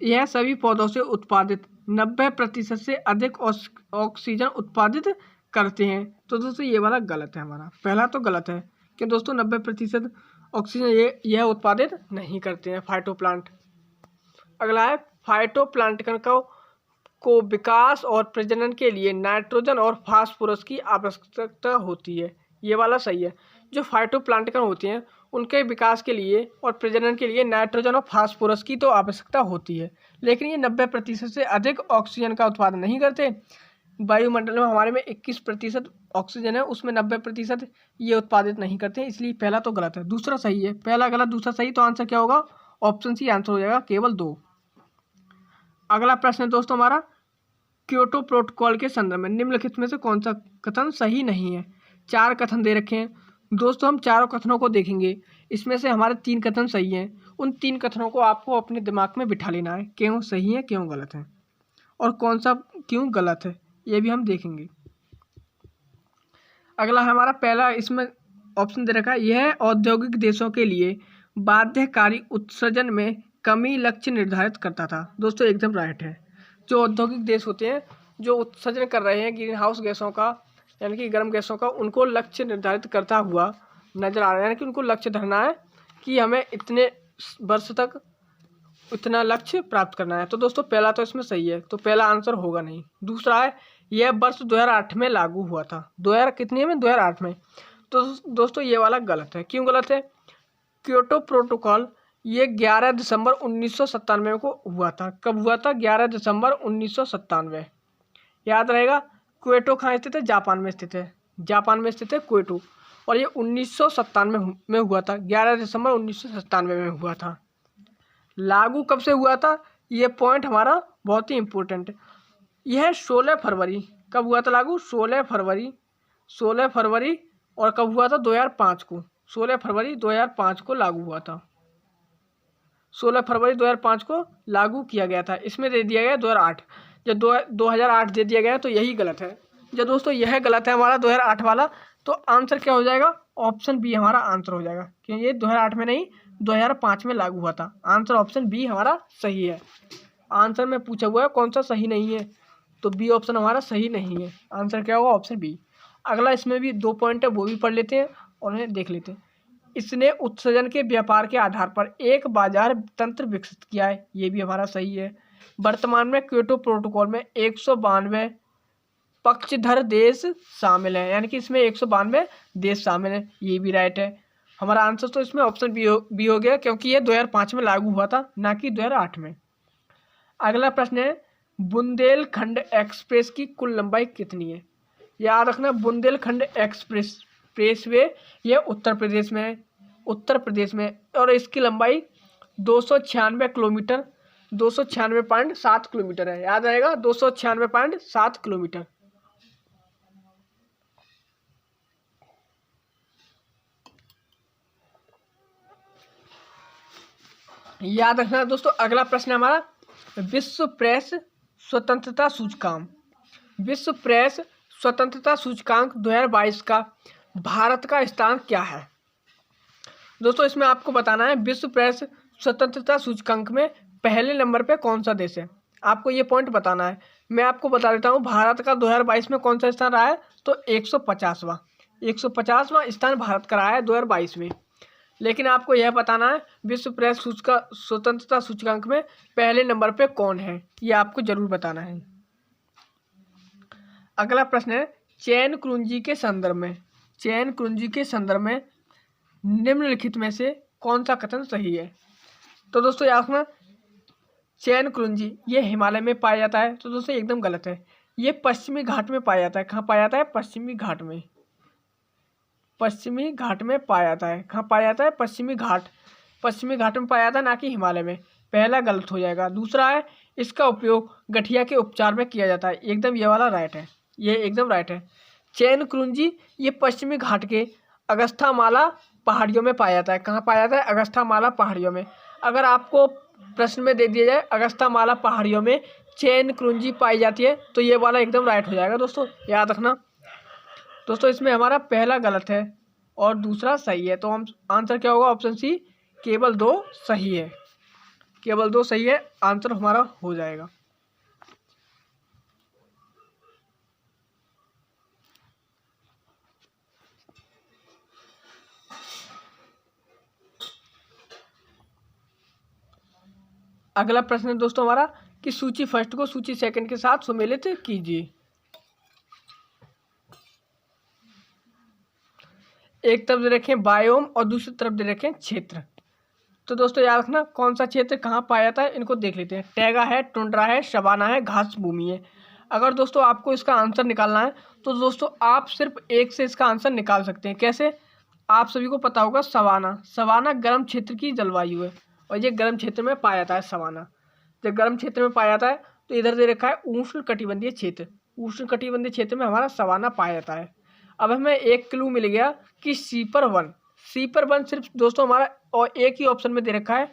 यह सभी पौधों से उत्पादित 90% से अधिक ऑक्सीजन उत्पादित करते हैं। तो दोस्तों ये वाला गलत है हमारा। पहला तो गलत है कि दोस्तों 90% ऑक्सीजन यह उत्पादित नहीं करते हैं फाइटोप्लांट। अगला है फाइटोप्लांटन को विकास और प्रजनन के लिए नाइट्रोजन और फास्फोरस की आवश्यकता होती है। ये वाला सही है। जो फाइटोप्लांटन होते हैं उनके विकास के लिए और प्रजनन के लिए नाइट्रोजन और फास्फोरस की तो आवश्यकता होती है, लेकिन ये 90% से अधिक ऑक्सीजन का उत्पादन नहीं करते। वायुमंडल में हमारे में 21% ऑक्सीजन है, उसमें 90% ये उत्पादित नहीं करते, इसलिए पहला तो गलत है। दूसरा सही है। पहला गलत दूसरा सही, तो आंसर क्या होगा, ऑप्शन सी आंसर हो जाएगा, केवल 2। अगला प्रश्न है दोस्तों हमारा, क्योटो प्रोटोकॉल के संदर्भ में निम्नलिखित में से कौन सा कथन सही नहीं है। 4 कथन दे रखे हैं दोस्तों, हम चारों कथनों को देखेंगे। इसमें से हमारे 3 कथन सही हैं। उन 3 कथनों को आपको अपने दिमाग में बिठा लेना है, क्यों सही है क्यों गलत है और कौन सा क्यों गलत है, ये भी हम देखेंगे। अगला हमारा पहला, इसमें ऑप्शन दे रखा है, यह औद्योगिक देशों के लिए बाध्यकारी उत्सर्जन में कमी लक्ष्य निर्धारित करता था। दोस्तों एकदम राइट है। जो औद्योगिक देश होते हैं जो उत्सर्जन कर रहे हैं ग्रीन हाउस गैसों का, यानी कि गर्म गैसों का, उनको लक्ष्य निर्धारित करता हुआ नजर आ रहा है। यानी कि उनको लक्ष्य धरना है कि हमें इतने वर्ष तक इतना लक्ष्य प्राप्त करना है। तो दोस्तों पहला तो इसमें सही है, तो पहला आंसर होगा नहीं। दूसरा है, यह वर्ष 2008 में लागू हुआ था। 2008 में। तो दोस्तों ये वाला गलत है। क्यों गलत है, क्योटो प्रोटोकॉल ये 11 दिसंबर 1997 को हुआ था। कब हुआ था, 11 दिसंबर 1997। याद रहेगा। क्योटो कहाँ स्थित है, जापान में स्थित है। जापान में स्थित है क्योटो, और ये 1997 में हुआ था। 11 दिसंबर 1997 में हुआ था। लागू कब से हुआ था, ये पॉइंट हमारा बहुत ही इम्पोर्टेंट है। यह 16 फरवरी, कब हुआ था लागू, 16 फरवरी, और कब हुआ था, 2005 को। 16 फरवरी 2005 को लागू हुआ था। 16 फरवरी 2005 को लागू किया गया था। इसमें दे दिया गया 2008, जब 2008 दे दिया गया तो यही गलत है। जब दोस्तों यह गलत है हमारा 2008 वाला, तो आंसर क्या हो जाएगा, ऑप्शन बी हमारा आंसर हो जाएगा, क्योंकि ये 2008 में नहीं 2005 में लागू हुआ था। आंसर ऑप्शन बी हमारा सही है। आंसर में पूछा हुआ है कौन सा सही नहीं है, तो बी ऑप्शन हमारा सही नहीं है। आंसर क्या होगा, ऑप्शन बी। अगला इसमें भी 2 पॉइंट है, वो भी पढ़ लेते हैं और उन्हें देख लेते हैं। इसने उत्सर्जन के व्यापार के आधार पर एक बाजार तंत्र विकसित किया है। ये भी हमारा सही है। वर्तमान में क्योटो प्रोटोकॉल में 192 पक्षधर देश शामिल हैं, यानी कि इसमें 192 देश शामिल हैं। ये भी राइट है। हमारा आंसर तो इसमें ऑप्शन बी हो गया, क्योंकि ये 2005 में लागू हुआ था, ना कि 2008 में। अगला प्रश्न है, बुंदेलखंड एक्सप्रेस की कुल लंबाई कितनी है। याद रखना बुंदेलखंड एक्सप्रेस एक्सप्रेसवे ये उत्तर प्रदेश में है, उत्तर प्रदेश में, और इसकी लंबाई 296 किलोमीटर 296.7 किलोमीटर है। याद रहेगा 296.7 किलोमीटर। याद रखना दोस्तों। अगला प्रश्न है हमारा विश्व प्रेस स्वतंत्रता सूचकांक। विश्व प्रेस स्वतंत्रता सूचकांक 2022 का भारत का स्थान क्या है? दोस्तों इसमें आपको बताना है विश्व प्रेस स्वतंत्रता सूचकांक में पहले नंबर पे कौन सा देश है, आपको ये पॉइंट बताना है। मैं आपको बता देता हूँ भारत का 2022 में कौन सा स्थान रहा है, तो 150वां स्थान भारत का रहा है 2022 में। लेकिन आपको यह बताना है विश्व प्रेस स्वतंत्रता सूचकांक में पहले नंबर पे कौन है, ये आपको जरूर बताना है। अगला प्रश्न है चैन कुरुंजी के संदर्भ में निम्नलिखित में से कौन सा कथन सही है? तो दोस्तों याद रखना चैन कुरुंजी ये हिमालय में पाया जाता है, तो दोस्तों एकदम गलत है। ये पश्चिमी घाट में पाया जाता है। कहाँ पाया जाता है? पश्चिमी घाट में पाया जाता है। कहाँ पाया जाता है? पश्चिमी घाट में पाया जाता है, ना कि हिमालय में। पहला गलत हो जाएगा। दूसरा है इसका उपयोग गठिया के उपचार में किया जाता है। एकदम ये वाला राइट है, ये एकदम राइट है। चैन कुरुंजी ये पश्चिमी घाट के अगस्थामाला पहाड़ियों में पाया जाता है। कहाँ पाया जाता है? अगस्थामाला पहाड़ियों में। अगर आपको प्रश्न में दे दिया जाए अगस्थामाला पहाड़ियों में चैन कुरुंजी पाई जाती है, तो ये वाला एकदम राइट हो जाएगा दोस्तों, याद रखना। दोस्तों इसमें हमारा पहला गलत है और दूसरा सही है, तो हम आंसर क्या होगा? ऑप्शन सी केवल 2 सही है। केवल 2 सही है, आंसर हमारा हो जाएगा। अगला प्रश्न है दोस्तों हमारा कि सूची फर्स्ट को सूची सेकंड के साथ सुमेलित कीजिए। एक तरफ दे रखें बायोम और दूसरी तरफ दे रखें क्षेत्र। तो दोस्तों याद रखना कौन सा क्षेत्र कहाँ पाया जाता है, इनको देख लेते हैं। टैगा है, टुंड्रा है, सवाना है, घास भूमि है। अगर दोस्तों आपको इसका आंसर निकालना है तो दोस्तों आप सिर्फ एक से इसका आंसर निकाल सकते हैं। कैसे? आप सभी को पता होगा सवाना गर्म क्षेत्र की जलवायु है और ये गर्म क्षेत्र में पाया जाता है। सवाना जब गर्म क्षेत्र में पाया जाता है तो इधर दे रखा है उष्ण कटिबंधीय क्षेत्र। उष्ण कटिबंधीय क्षेत्र में हमारा सवाना पाया जाता है। अब हमें एक क्लू मिल गया कि सीपर वन सिर्फ दोस्तों हमारा और एक ही ऑप्शन में दे रखा है।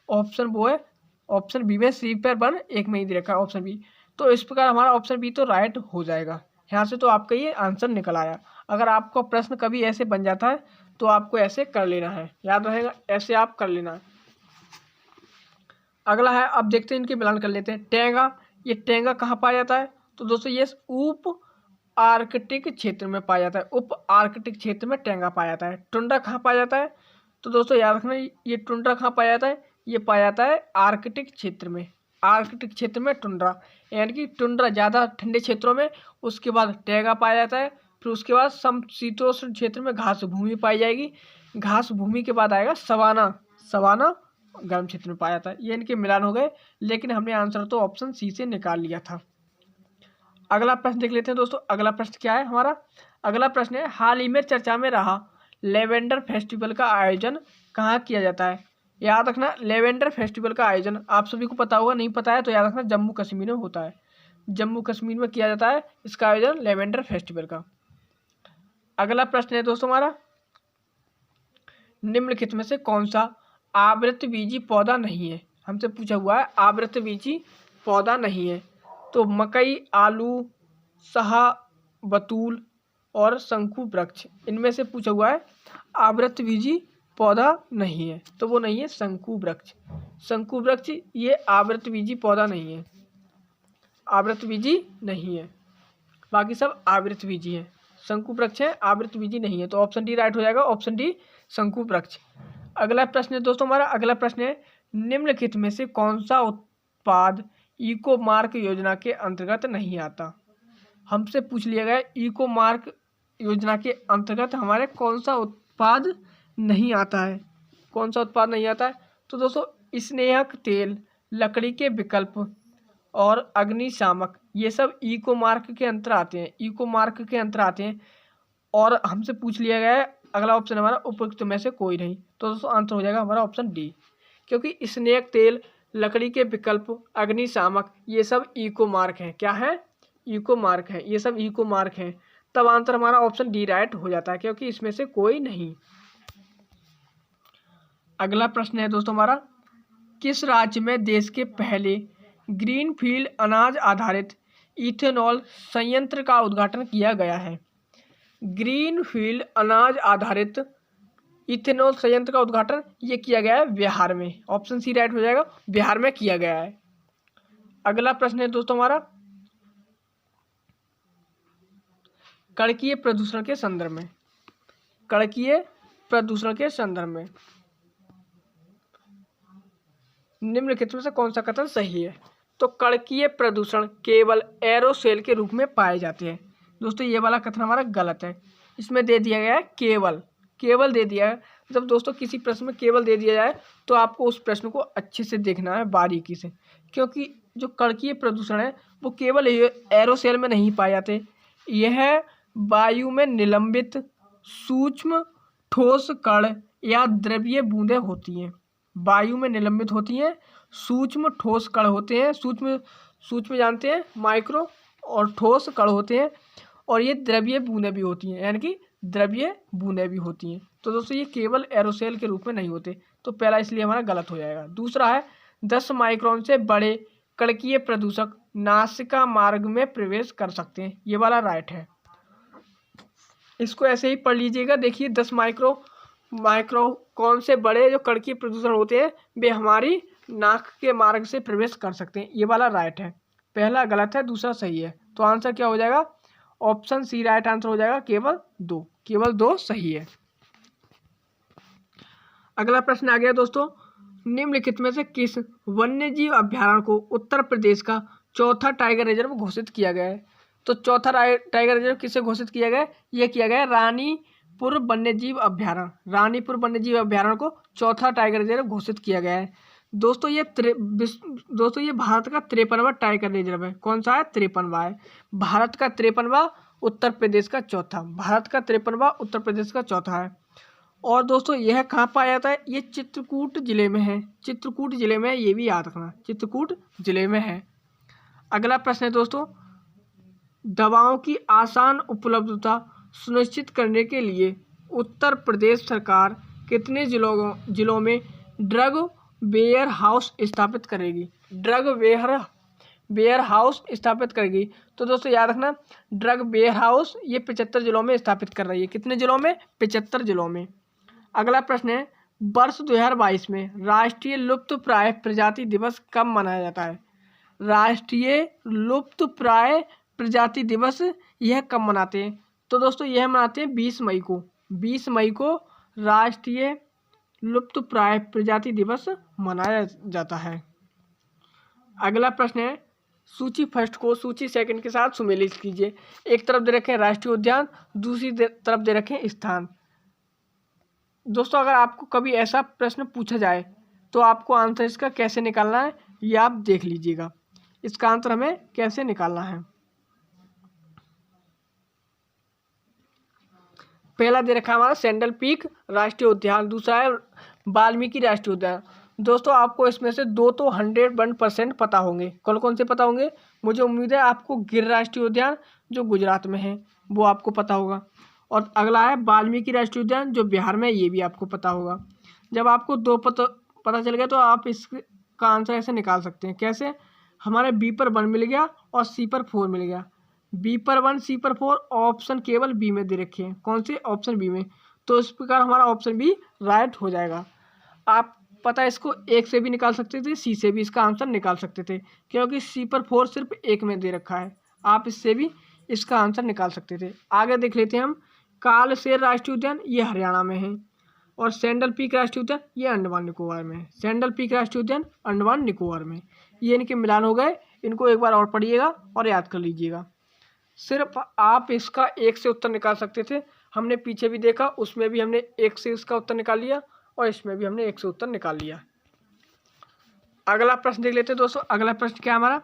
ऑप्शन वो है ऑप्शन बी में सीपर वन एक में ही दे रखा है, ऑप्शन बी। तो इस प्रकार हमारा ऑप्शन बी तो राइट हो जाएगा। यहाँ से तो आपका ये आंसर निकल आया। अगर आपका प्रश्न कभी ऐसे बन जाता है तो आपको ऐसे कर लेना है, याद रहेगा, ऐसे आप कर लेना है। अगला है, अब देखते हैं इनके मिलान कर लेते हैं। टेंगा, ये टेंगा कहाँ पाया जाता है? तो दोस्तों ये उप आर्कटिक क्षेत्र में पाया जाता है। उप आर्कटिक क्षेत्र में टेंगा पाया जाता है। टुंड्रा कहाँ पाया जाता है? तो दोस्तों याद रखना ये टुंड्रा कहाँ पाया जाता है? ये पाया जाता है आर्कटिक क्षेत्र में। आर्कटिक क्षेत्र में टुंड्रा, यानी कि टुंड्रा ज़्यादा ठंडे क्षेत्रों में, उसके बाद टेंगा पाया जाता है। फिर उसके बाद समशीतोष्ण क्षेत्र में घास भूमि पाई जाएगी। घास भूमि के बाद आएगा सवाना गर्म क्षेत्र में पाया जाता है। ये इनके मिलान हो गए, लेकिन हमने आंसर तो ऑप्शन सी से निकाल लिया था। अगला प्रश्न देख लेते हैं दोस्तों। अगला प्रश्न क्या है हमारा? अगला प्रश्न है हाल ही में चर्चा में रहा लेवेंडर फेस्टिवल का आयोजन कहाँ किया जाता है? याद रखना लेवेंडर फेस्टिवल का आयोजन आप सभी को पता होगा, नहीं पता है तो याद रखना जम्मू कश्मीर में होता है। जम्मू कश्मीर में किया जाता है इसका आयोजन लेवेंडर फेस्टिवल का। अगला प्रश्न है दोस्तों हमारा निम्नलिखित में से कौन सा आवृतबीजी पौधा नहीं है? हमसे पूछा हुआ है आवृतबीजी पौधा नहीं है। तो मकई, आलू, शाहबतूल और शंकु वृक्ष, इनमें से पूछा हुआ है आवृतबीजी पौधा नहीं है, तो वो नहीं है शंकु वृक्ष। शंकु वृक्ष ये आवृतबीजी पौधा नहीं है, आवृतबीजी नहीं है। बाकी सब आवृतबीजी हैं। शंकु वृक्ष है, आवृतबीजी नहीं है, तो ऑप्शन डी राइट हो जाएगा। ऑप्शन डी शंकु वृक्ष। अगला प्रश्न है दोस्तों हमारा, अगला प्रश्न है निम्नलिखित में से कौन सा उत्पाद इको मार्क योजना के अंतर्गत नहीं आता? हमसे पूछ लिया गया इको मार्क योजना के अंतर्गत हमारे कौन सा उत्पाद नहीं आता है? कौन सा उत्पाद नहीं आता है? तो दोस्तों स्नेहक तेल, लकड़ी के विकल्प और अग्निशामक, ये सब इको मार्क के अंतर आते हैं। इको मार्क के अंतर आते हैं और हमसे पूछ लिया गया है अगला ऑप्शन हमारा उपयुक्त में से कोई नहीं, तो दोस्तों आंसर हो जाएगा हमारा ऑप्शन डी, क्योंकि स्नेक तेल, लकड़ी के विकल्प, अग्निशामक, ये सब इको मार्क हैं। क्या है? इको मार्क है, ये सब इको मार्क हैं। तब आंसर हमारा ऑप्शन डी राइट हो जाता है, क्योंकि इसमें से कोई नहीं। अगला प्रश्न है दोस्तों हमारा, किस राज्य में देश के पहले ग्रीनफील्ड अनाज आधारित इथेनॉल संयंत्र का उद्घाटन किया गया है? ग्रीनफील्ड अनाज आधारित इथेनॉल संयंत्र का उद्घाटन ये किया गया है बिहार में। ऑप्शन सी राइट हो जाएगा, बिहार में किया गया है। अगला प्रश्न है दोस्तों हमारा, कणकीय प्रदूषण के संदर्भ में, कणकीय प्रदूषण के संदर्भ में निम्नलिखित में से कौन सा कथन सही है? तो कणकीय प्रदूषण केवल एरोसोल के रूप में पाए जाते हैं। दोस्तों ये वाला कथन हमारा गलत है। इसमें दे दिया गया है केवल, केवल दे दिया है। जब दोस्तों किसी प्रश्न में केवल दे दिया जाए तो आपको उस प्रश्न को अच्छे से देखना है, बारीकी से, क्योंकि जो कणकीय प्रदूषण है वो केवल एरोसोल में नहीं पाए जाते। यह वायु में निलंबित सूक्ष्म ठोस कण या द्रवीय बूंदें होती हैं। वायु में निलंबित होती हैं, सूक्ष्म ठोस कण होते हैं। सूक्ष्म जानते हैं माइक्रो, और ठोस कण होते हैं, और ये द्रवीय बूंदें भी होती हैं, यानी कि द्रवीय बूंदें भी होती हैं। तो दोस्तों ये केवल एरोसोल के रूप में नहीं होते, तो पहला इसलिए हमारा गलत हो जाएगा। दूसरा है 10 माइक्रोन से बड़े कणकीय प्रदूषक नासिका मार्ग में प्रवेश कर सकते हैं, ये वाला राइट है। इसको ऐसे ही पढ़ लीजिएगा। देखिए 10 माइक्रोन से बड़े जो कणकीय प्रदूषण होते हैं वे हमारी नाक के मार्ग से प्रवेश कर सकते हैं, ये वाला राइट है। पहला गलत है, दूसरा सही है। तो आंसर क्या हो जाएगा? ऑप्शन सी राइट आंसर हो जाएगा, केवल 2, केवल 2 सही है। अगला प्रश्न आ गया दोस्तों, निम्नलिखित में से किस वन्यजीव अभ्यारण्य को उत्तर प्रदेश का चौथा टाइगर रिजर्व घोषित किया गया है? तो चौथा टाइगर रिजर्व किसे घोषित किया गया है? ये किया गया है रानीपुर वन्यजीव अभ्यारण्य। रानीपुर वन्यजीव अभ्यारण्य को चौथा टाइगर रिजर्व घोषित किया गया है। दोस्तों ये भारत का 53वां टाइगर रिजर्व है। कौन सा है? 53वां है। भारत का 53वां, उत्तर प्रदेश का चौथा। भारत का 53वां, उत्तर प्रदेश का चौथा है। और दोस्तों यह कहाँ पाया जाता है? ये चित्रकूट जिले में है। चित्रकूट जिले में, ये भी याद रखना, चित्रकूट जिले में है। अगला प्रश्न है दोस्तों, दवाओं की आसान उपलब्धता सुनिश्चित करने के लिए उत्तर प्रदेश सरकार कितने जिलों में ड्रग वेयर हाउस स्थापित करेगी? ड्रग वेयर हाउस स्थापित करेगी। तो दोस्तों याद रखना, ड्रग वेयर हाउस ये 75 जिलों में स्थापित कर रही है। कितने जिलों में? 75 जिलों में। अगला प्रश्न है, वर्ष 2022 में राष्ट्रीय लुप्तप्राय प्रजाति दिवस कब मनाया जाता है? राष्ट्रीय लुप्तप्राय प्रजाति दिवस यह कब मनाते हैं? तो दोस्तों यह मनाते हैं 20 मई को। 20 मई को राष्ट्रीय लुप्तप्राय प्रजाति दिवस मनाया जाता है। अगला प्रश्न है, सूची फर्स्ट को सूची सेकंड के साथ सुमेलित कीजिए। एक तरफ दे रखे राष्ट्रीय उद्यान, दूसरी तरफ दे रखे स्थान। दोस्तों अगर आपको कभी ऐसा प्रश्न पूछा जाए तो आपको आंसर इसका कैसे निकालना है ये आप देख लीजिएगा। इसका आंसर हमें कैसे निकालना है। पहला दे रखा है हमारा सैंडल पीक राष्ट्रीय उद्यान, दूसरा है वाल्मीकि राष्ट्रीय उद्यान। दोस्तों आपको इसमें से 2 तो 101% पता होंगे। कौन कौन से पता होंगे? मुझे उम्मीद है आपको गिर राष्ट्रीय उद्यान जो गुजरात में है वो आपको पता होगा, और अगला है वाल्मीकि राष्ट्रीय उद्यान जो बिहार में, ये भी आपको पता होगा। जब आपको 2 पता चल गया तो आप इसका आंसर ऐसे निकाल सकते हैं। कैसे? हमारे बी पर 1 मिल गया और सी पर 4 मिल गया। बी पर 1, सी पर 4, ऑप्शन केवल बी में दे रखे हैं। कौन से? ऑप्शन बी में। तो इस प्रकार हमारा ऑप्शन बी राइट हो जाएगा। आप पता इसको 1 से भी निकाल सकते थे, सी से भी इसका आंसर निकाल सकते थे, क्योंकि सी पर 4 सिर्फ 1 में दे रखा है। आप इससे भी इसका आंसर निकाल सकते थे। आगे देख लेते हैं हम, कालसेर राष्ट्रीय उद्यान ये हरियाणा में है, और सैंडल पीक राष्ट्रीय उद्यान ये अंडमान निकोबार में है। सैंडल पीक राष्ट्रीय उद्यान अंडमान निकोबार में, ये इनके मिलान हो गए। इनको एक बार और पढ़िएगा और याद कर लीजिएगा। सिर्फ आप इसका 1 से उत्तर निकाल सकते थे। हमने पीछे भी देखा, उसमें भी हमने 1 से इसका उत्तर निकाल लिया, और इसमें भी हमने 1 से उत्तर निकाल लिया। अगला प्रश्न देख लेते हैं दोस्तों। अगला प्रश्न क्या हमारा?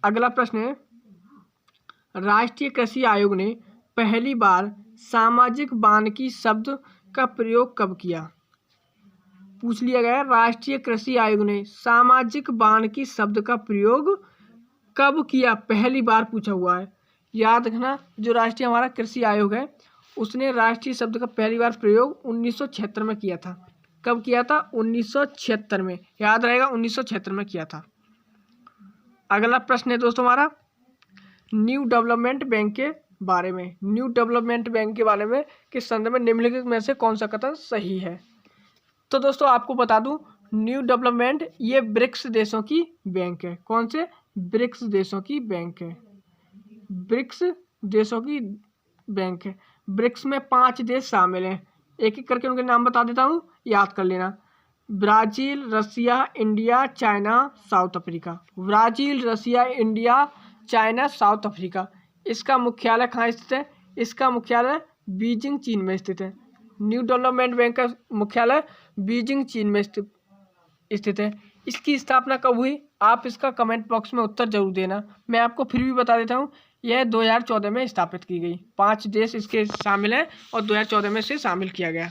अगला प्रश्न है, राष्ट्रीय कृषि आयोग ने पहली बार सामाजिक वानिकी शब्द का प्रयोग कब किया? पूछ लिया गया राष्ट्रीय कृषि आयोग ने सामाजिक वानिकी शब्द का प्रयोग कब किया, पहली बार पूछा हुआ है। याद रखना, जो राष्ट्रीय हमारा कृषि आयोग है उसने राष्ट्रीय शब्द का पहली बार प्रयोग 1976 में किया था। कब किया था? 1976 में। याद रहेगा, 1976 में किया था। अगला प्रश्न है दोस्तों हमारा न्यू डेवलपमेंट बैंक के बारे में। न्यू डेवलपमेंट बैंक के बारे में किस संदर्भ में निम्नलिखित में से कौन सा कथन सही है? तो दोस्तों आपको बता दूं, न्यू डेवलपमेंट ये ब्रिक्स देशों की बैंक है। कौन से? ब्रिक्स देशों की बैंक है। ब्रिक्स देशों की बैंक है। ब्रिक्स में 5 देश शामिल हैं। एक एक करके उनके नाम बता देता हूँ, याद कर लेना। Brazil, Russia, India, China, South Africa. Brazil, Russia, India, China, South Africa. इसका मुख्यालय कहाँ स्थित है? इसका मुख्यालय बीजिंग, चीन में स्थित है। न्यू डेवलपमेंट बैंक का मुख्यालय बीजिंग, चीन में स्थित है। इसकी स्थापना कब हुई? आप इसका कमेंट बॉक्स में उत्तर जरूर देना। मैं आपको फिर भी बता देता हूँ, यह 2014 में स्थापित की गई। 5 देश इसके शामिल हैं और 2014 में इसे शामिल किया गया।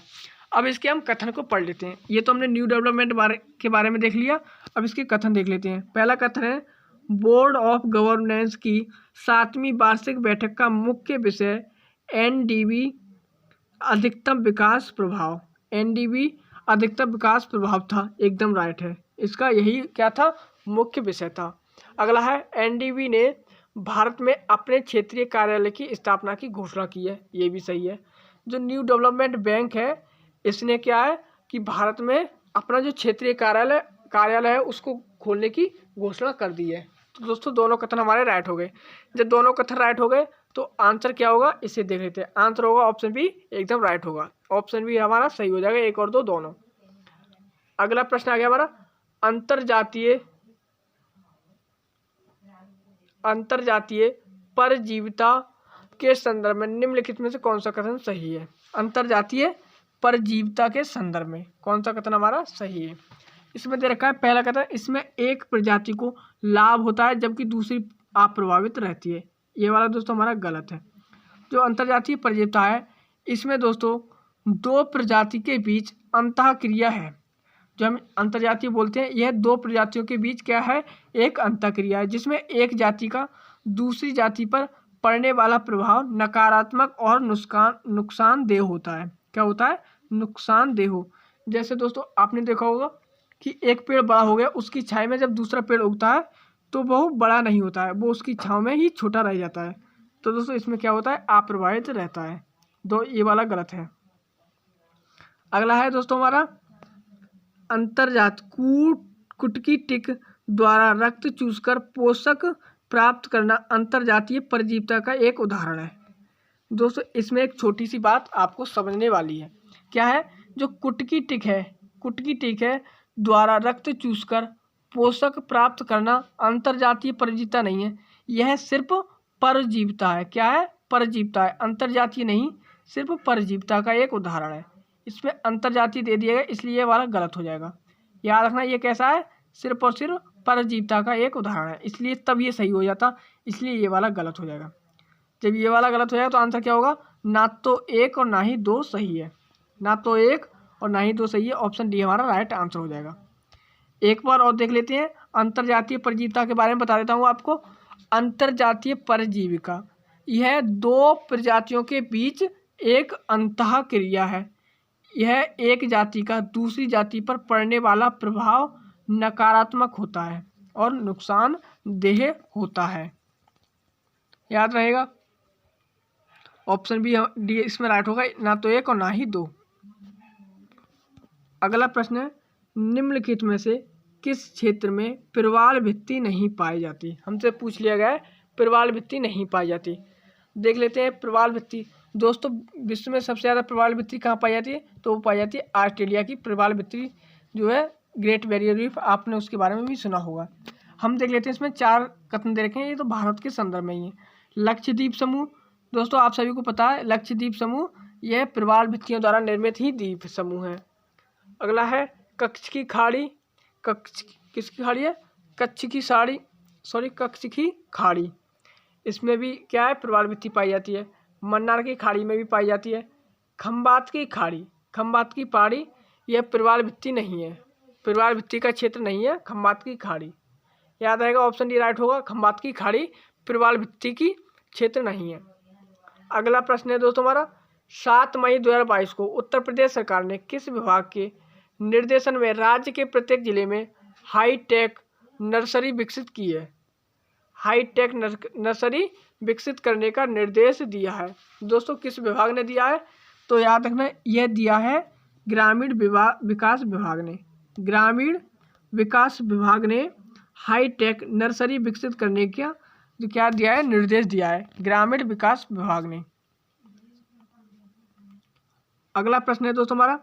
अब इसके हम कथन को पढ़ लेते हैं। ये तो हमने न्यू डेवलपमेंट के बारे में देख लिया। अब इसके कथन देख लेते हैं। पहला कथन है बोर्ड ऑफ गवर्नेंस की 7वीं वार्षिक बैठक का मुख्य विषय एनडीबी अधिकतम विकास प्रभाव। एनडीबी अधिकतम विकास प्रभाव था। एकदम राइट है। इसका यही क्या था? मुख्य विषय था। अगला है एनडीबी ने भारत में अपने क्षेत्रीय कार्यालय की स्थापना की घोषणा की है। ये भी सही है। जो न्यू डेवलपमेंट बैंक है इसने क्या है कि भारत में अपना जो क्षेत्रीय कार्यालय है उसको खोलने की घोषणा कर दी है। तो दोस्तों दोनों कथन हमारे राइट हो गए। जब दोनों कथन राइट हो गए तो आंसर क्या होगा इसे देख लेते हैं। आंसर होगा ऑप्शन बी, एकदम राइट होगा। ऑप्शन बी हमारा सही हो जाएगा, 1 और 2 दोनों। अगला प्रश्न आ गया हमारा अंतरजातीय परजीविता के संदर्भ में निम्नलिखित में से कौन सा कथन सही है? अंतरजातीय परजीविता के संदर्भ में कौन सा कथन हमारा सही है? इसमें दे रखा है पहला कथन, इसमें एक प्रजाति को लाभ होता है जबकि दूसरी अप्रभावित रहती है। ये वाला दोस्तों हमारा गलत है। जो अंतरजातीय परजीविता है इसमें दोस्तों 2 प्रजाति के बीच अंतःक्रिया है। जो हम अंतर्जातीय बोलते हैं, यह 2 प्रजातियों के बीच क्या है? एक अंतःक्रिया है जिसमें एक जाति का दूसरी जाति पर पड़ने वाला प्रभाव नकारात्मक और नुकसानदेह होता है। क्या होता है? नुकसानदेह हो। जैसे दोस्तों आपने देखा होगा कि एक पेड़ बड़ा हो गया, उसकी छाया में जब दूसरा पेड़ उगता है तो वो बड़ा नहीं होता है, वो उसकी छांव में ही छोटा रह जाता है। तो दोस्तों इसमें क्या होता है? अप्रभावित रहता है। ये वाला गलत है। अगला है दोस्तों हमारा कुटकी टिक द्वारा रक्त चूसकर पोषक प्राप्त करना अंतरजातीय परजीविता का एक उदाहरण है। दोस्तों इसमें एक छोटी सी बात आपको समझने वाली है। क्या है? जो कुटकी टिक है द्वारा रक्त चूसकर पोषक प्राप्त करना अंतरजातीय परजीविता नहीं है, यह सिर्फ परजीविता है। क्या है? परजीविता है, अंतरजातीय नहीं, सिर्फ परजीविता का एक उदाहरण है। इसमें अंतरजातीय दे दिया गया इसलिए ये वाला गलत हो जाएगा। याद रखना ये कैसा है? सिर्फ और सिर्फ परजीविता का एक उदाहरण है, इसलिए तब ये सही हो जाता, इसलिए ये वाला गलत हो जाएगा। जब ये वाला गलत हो जाएगा तो आंसर क्या होगा? ना तो 1 और ना ही 2 सही है। ना तो 1 और ना ही 2 सही है। ऑप्शन डी हमारा राइट आंसर हो जाएगा। एक बार और देख लेते हैं अंतरजातीय परजीविता के बारे में बता देता हूँ आपको। अंतरजातीय परजीविका यह 2 प्रजातियों के बीच एक अंतःक्रिया है। यह एक जाति का दूसरी जाति पर पड़ने वाला प्रभाव नकारात्मक होता है और नुकसानदेह होता है। याद रहेगा, ऑप्शन बी डी इसमें राइट होगा, ना तो 1 और ना ही 2। अगला प्रश्न है निम्नलिखित में से किस क्षेत्र में प्रवाल भित्ति नहीं पाई जाती? हमसे पूछ लिया गया है प्रवाल भित्ति नहीं पाई जाती। देख लेते हैं प्रवाल भित्ति। दोस्तों विश्व में सबसे ज़्यादा प्रवाल भित्ति कहाँ पाई जाती है? तो वो पाई जाती है ऑस्ट्रेलिया की प्रवाल भित्ति जो है ग्रेट बैरियर रीफ, आपने उसके बारे में भी सुना होगा। हम देख लेते हैं इसमें 4 कथन दे रखे हैं, ये तो भारत के संदर्भ में ही है। लक्षद्वीप समूह, दोस्तों आप सभी को पता है लक्षद्वीप समूह यह प्रवाल भित्तियों द्वारा निर्मित ही द्वीप समूह है। अगला है कच्छ की खाड़ी। किसकी खाड़ी है? कच्छ की खाड़ी। इसमें भी क्या है? प्रवाल भित्ति पाई जाती है। मन्नार की खाड़ी में भी पाई जाती है। खंबात की खाड़ी, खंबात की पहाड़ी, यह प्रवाल भित्ति नहीं है, प्रवाल भित्ति का क्षेत्र नहीं है खंबात की खाड़ी। याद रहेगा, ऑप्शन डी राइट होगा, खंबात की खाड़ी प्रवाल भित्ति की क्षेत्र नहीं है। अगला प्रश्न है दोस्तों हमारा, 7 मई 2022 को उत्तर प्रदेश सरकार ने किस विभाग के निर्देशन में राज्य के प्रत्येक जिले में हाईटेक नर्सरी विकसित की है? हाईटेक नर्सरी विकसित करने का निर्देश दिया है। दोस्तों किस विभाग ने दिया है? तो याद रखना, यह दिया है ग्रामीण विकास विभाग ने। ग्रामीण विकास विभाग ने हाईटेक नर्सरी विकसित करने का जो क्या दिया है, निर्देश दिया है ग्रामीण विकास विभाग ने। अगला प्रश्न है दोस्तों हमारा,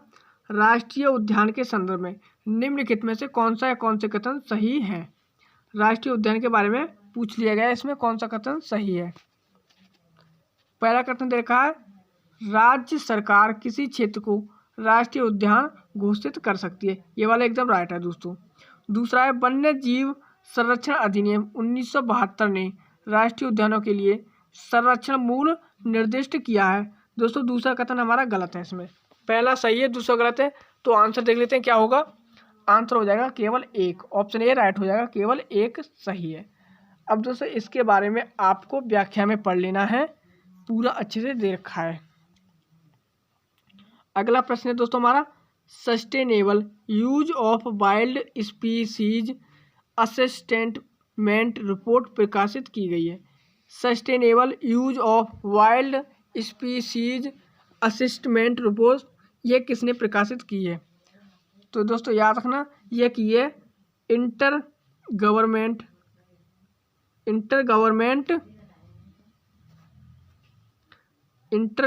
राष्ट्रीय उद्यान के संदर्भ में निम्नलिखित में से कौन सा या कौन से कथन सही है? राष्ट्रीय उद्यान के बारे में पूछ लिया गया है, इसमें कौन सा कथन सही है? पहला कथन दे रखा है, राज्य सरकार किसी क्षेत्र को राष्ट्रीय उद्यान घोषित कर सकती है, ये वाला एकदम राइट है दोस्तों। दूसरा है, वन्य जीव संरक्षण अधिनियम 1972 ने राष्ट्रीय उद्यानों के लिए संरक्षण मूल्य निर्दिष्ट किया है। दोस्तों दूसरा कथन हमारा गलत है, इसमें पहला सही है दूसरा गलत है, तो आंसर देख लेते हैं क्या होगा। आंसर हो जाएगा केवल एक, ऑप्शन ए राइट हो जाएगा, केवल एक सही है। अब दोस्तों इसके बारे में आपको व्याख्या में पढ़ लेना है, पूरा अच्छे से दे रखा है। अगला प्रश्न है दोस्तों हमारा, sustainable use of wild species assessment report प्रकाशित की गई है। Sustainable use of wild species assessment report ये किसने प्रकाशित की है? तो दोस्तों याद रखना, ये की है inter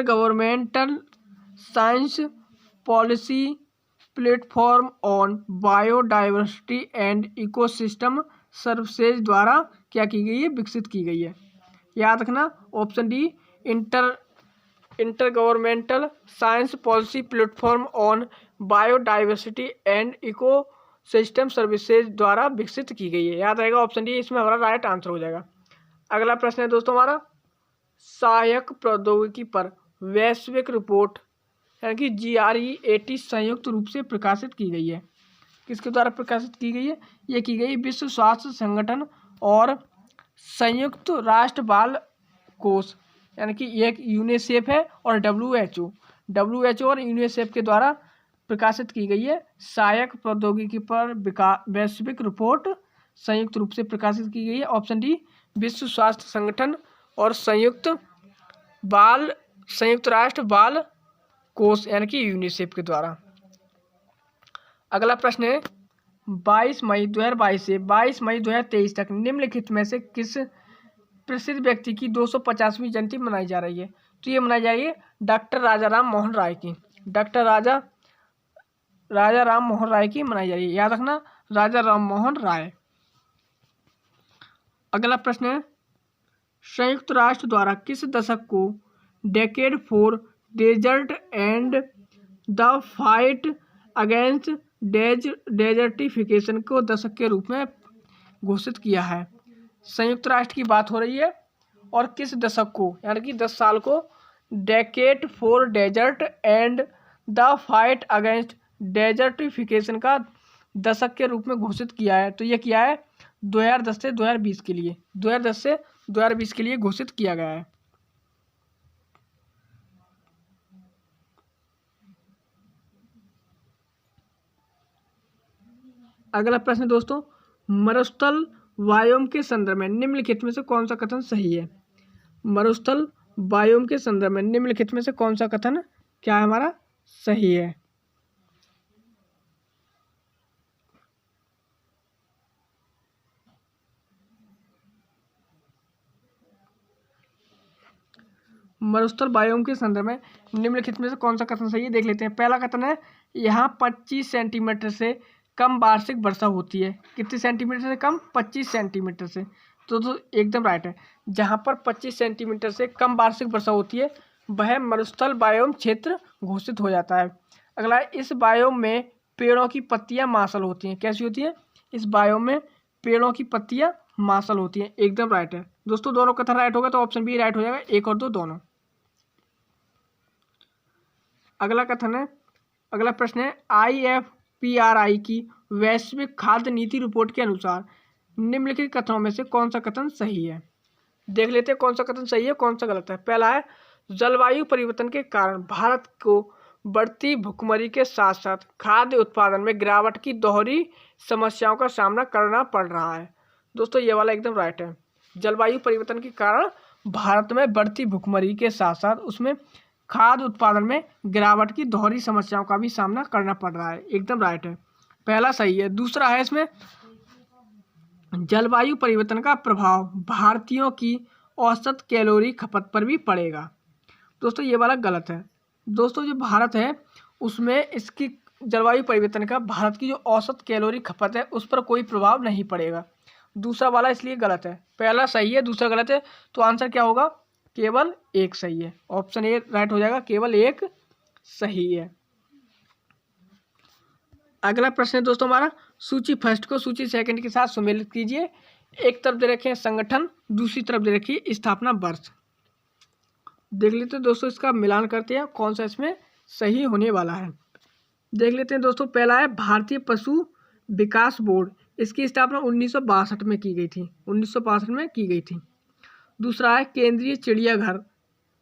governmental science policy platform on biodiversity and ecosystem services द्वारा क्या की गई है, विकसित की गई है। याद रखना option D, inter governmental science policy platform on biodiversity and ecosystem services द्वारा विकसित की गई है। याद रहेगा ऑप्शन डी, इसमें हमारा राइट आंसर हो जाएगा। अगला प्रश्न है दोस्तों हमारा, सहायक प्रौद्योगिकी पर वैश्विक रिपोर्ट यानी कि GREAT संयुक्त रूप से प्रकाशित की गई है। किसके द्वारा प्रकाशित की गई है? ये की गई विश्व स्वास्थ्य संगठन और संयुक्त राष्ट्र बाल कोष यानी कि एक यूनिसेफ है और WHO और यूनिसेफ के द्वारा प्रकाशित की गई है। सहायक प्रौद्योगिकी पर वैश्विक रिपोर्ट संयुक्त रूप से प्रकाशित की गई है। ऑप्शन डी, विश्व स्वास्थ्य संगठन और संयुक्त राष्ट्र बाल कोष यानी कि यूनिसेफ के द्वारा। अगला प्रश्न है, 22 मई 2022 से 22 मई 2023 तक निम्नलिखित में से किस प्रसिद्ध व्यक्ति की 250वीं जयंती मनाई जा रही है? तो ये मनाई जा रही है डॉक्टर राजा राम मोहन राय की। डॉक्टर राजा राम मोहन राय की मनाई जा रही है। याद रखना, राजा राम मोहन राय। अगला प्रश्न है, संयुक्त राष्ट्र द्वारा किस दशक को decade for desert and the fight against desertification को दशक के रूप में घोषित किया है? संयुक्त राष्ट्र की बात हो रही है और किस दशक को यानी कि 10 साल को decade for desert and the fight against desertification का दशक के रूप में घोषित किया है। तो ये किया है 2010 से 2020 के लिए, 2010 से 2020 के लिए घोषित किया गया है। अगला प्रश्न दोस्तों, मरुस्थल वायोम के संदर्भ में निम्नलिखित में से कौन सा कथन सही है? मरुस्थल वायोम के संदर्भ में निम्नलिखित में से कौन सा कथन क्या है हमारा सही है? मरुस्थल बायोम के संदर्भ में निम्नलिखित में से कौन सा कथन सही है, देख लेते हैं। पहला कथन है, यहाँ 25 सेंटीमीटर से कम वार्षिक वर्षा होती है। कितने सेंटीमीटर से कम? 25 सेंटीमीटर से। तो एकदम राइट है। जहाँ पर 25 सेंटीमीटर से कम वार्षिक वर्षा होती है वह मरुस्थल बायोम क्षेत्र घोषित हो जाता है। अगला है, इस बायोम में पेड़ों की पत्तियां मांसल होती हैं। कैसी होती हैं? इस बायोम में पेड़ों की पत्तियां मांसल होती हैं। एकदम राइट है दोस्तों, दोनों कथन राइट होगा तो ऑप्शन बी राइट हो जाएगा, 1 और 2 दोनों। अगला कथन है, अगला प्रश्न है, IFPRI की वैश्विक खाद्य नीति रिपोर्ट के अनुसार निम्नलिखित कथनों में से कौन सा कथन सही है। देख लेते हैं कौन सा कथन सही है कौन सा गलत है। पहला है, जलवायु परिवर्तन के कारण भारत को बढ़ती भुखमरी के साथ साथ खाद्य उत्पादन में गिरावट की दोहरी समस्याओं का सामना करना पड़ रहा है। दोस्तों ये वाला एकदम राइट है। जलवायु परिवर्तन के कारण भारत में बढ़ती भुखमरी के साथ साथ उसमें खाद्य उत्पादन में गिरावट की दोहरी समस्याओं का भी सामना करना पड़ रहा है, एकदम राइट है, पहला सही है। दूसरा है इसमें, जलवायु परिवर्तन का प्रभाव भारतीयों की औसत कैलोरी खपत पर भी पड़ेगा। दोस्तों ये वाला गलत है। दोस्तों जो भारत है उसमें इसकी जलवायु परिवर्तन का भारत की जो औसत कैलोरी खपत है उस पर कोई प्रभाव नहीं पड़ेगा। दूसरा वाला इसलिए गलत है, पहला सही है दूसरा गलत है, तो आंसर क्या होगा, केवल एक सही है, ऑप्शन ए राइट हो जाएगा, केवल एक सही है। अगला प्रश्न है दोस्तों हमारा, सूची फर्स्ट को सूची सेकंड के साथ सम्मिलित कीजिए। एक तरफ दे रखे हैं संगठन, दूसरी तरफ दे रखी है स्थापना वर्ष। देख लेते हैं दोस्तों, इसका मिलान करते हैं कौन सा इसमें सही होने वाला है। देख लेते हैं दोस्तों, पहला है भारतीय पशु विकास बोर्ड, इसकी स्थापना 1962 में की गई थी, 1962 में की गई थी। दूसरा है केंद्रीय चिड़ियाघर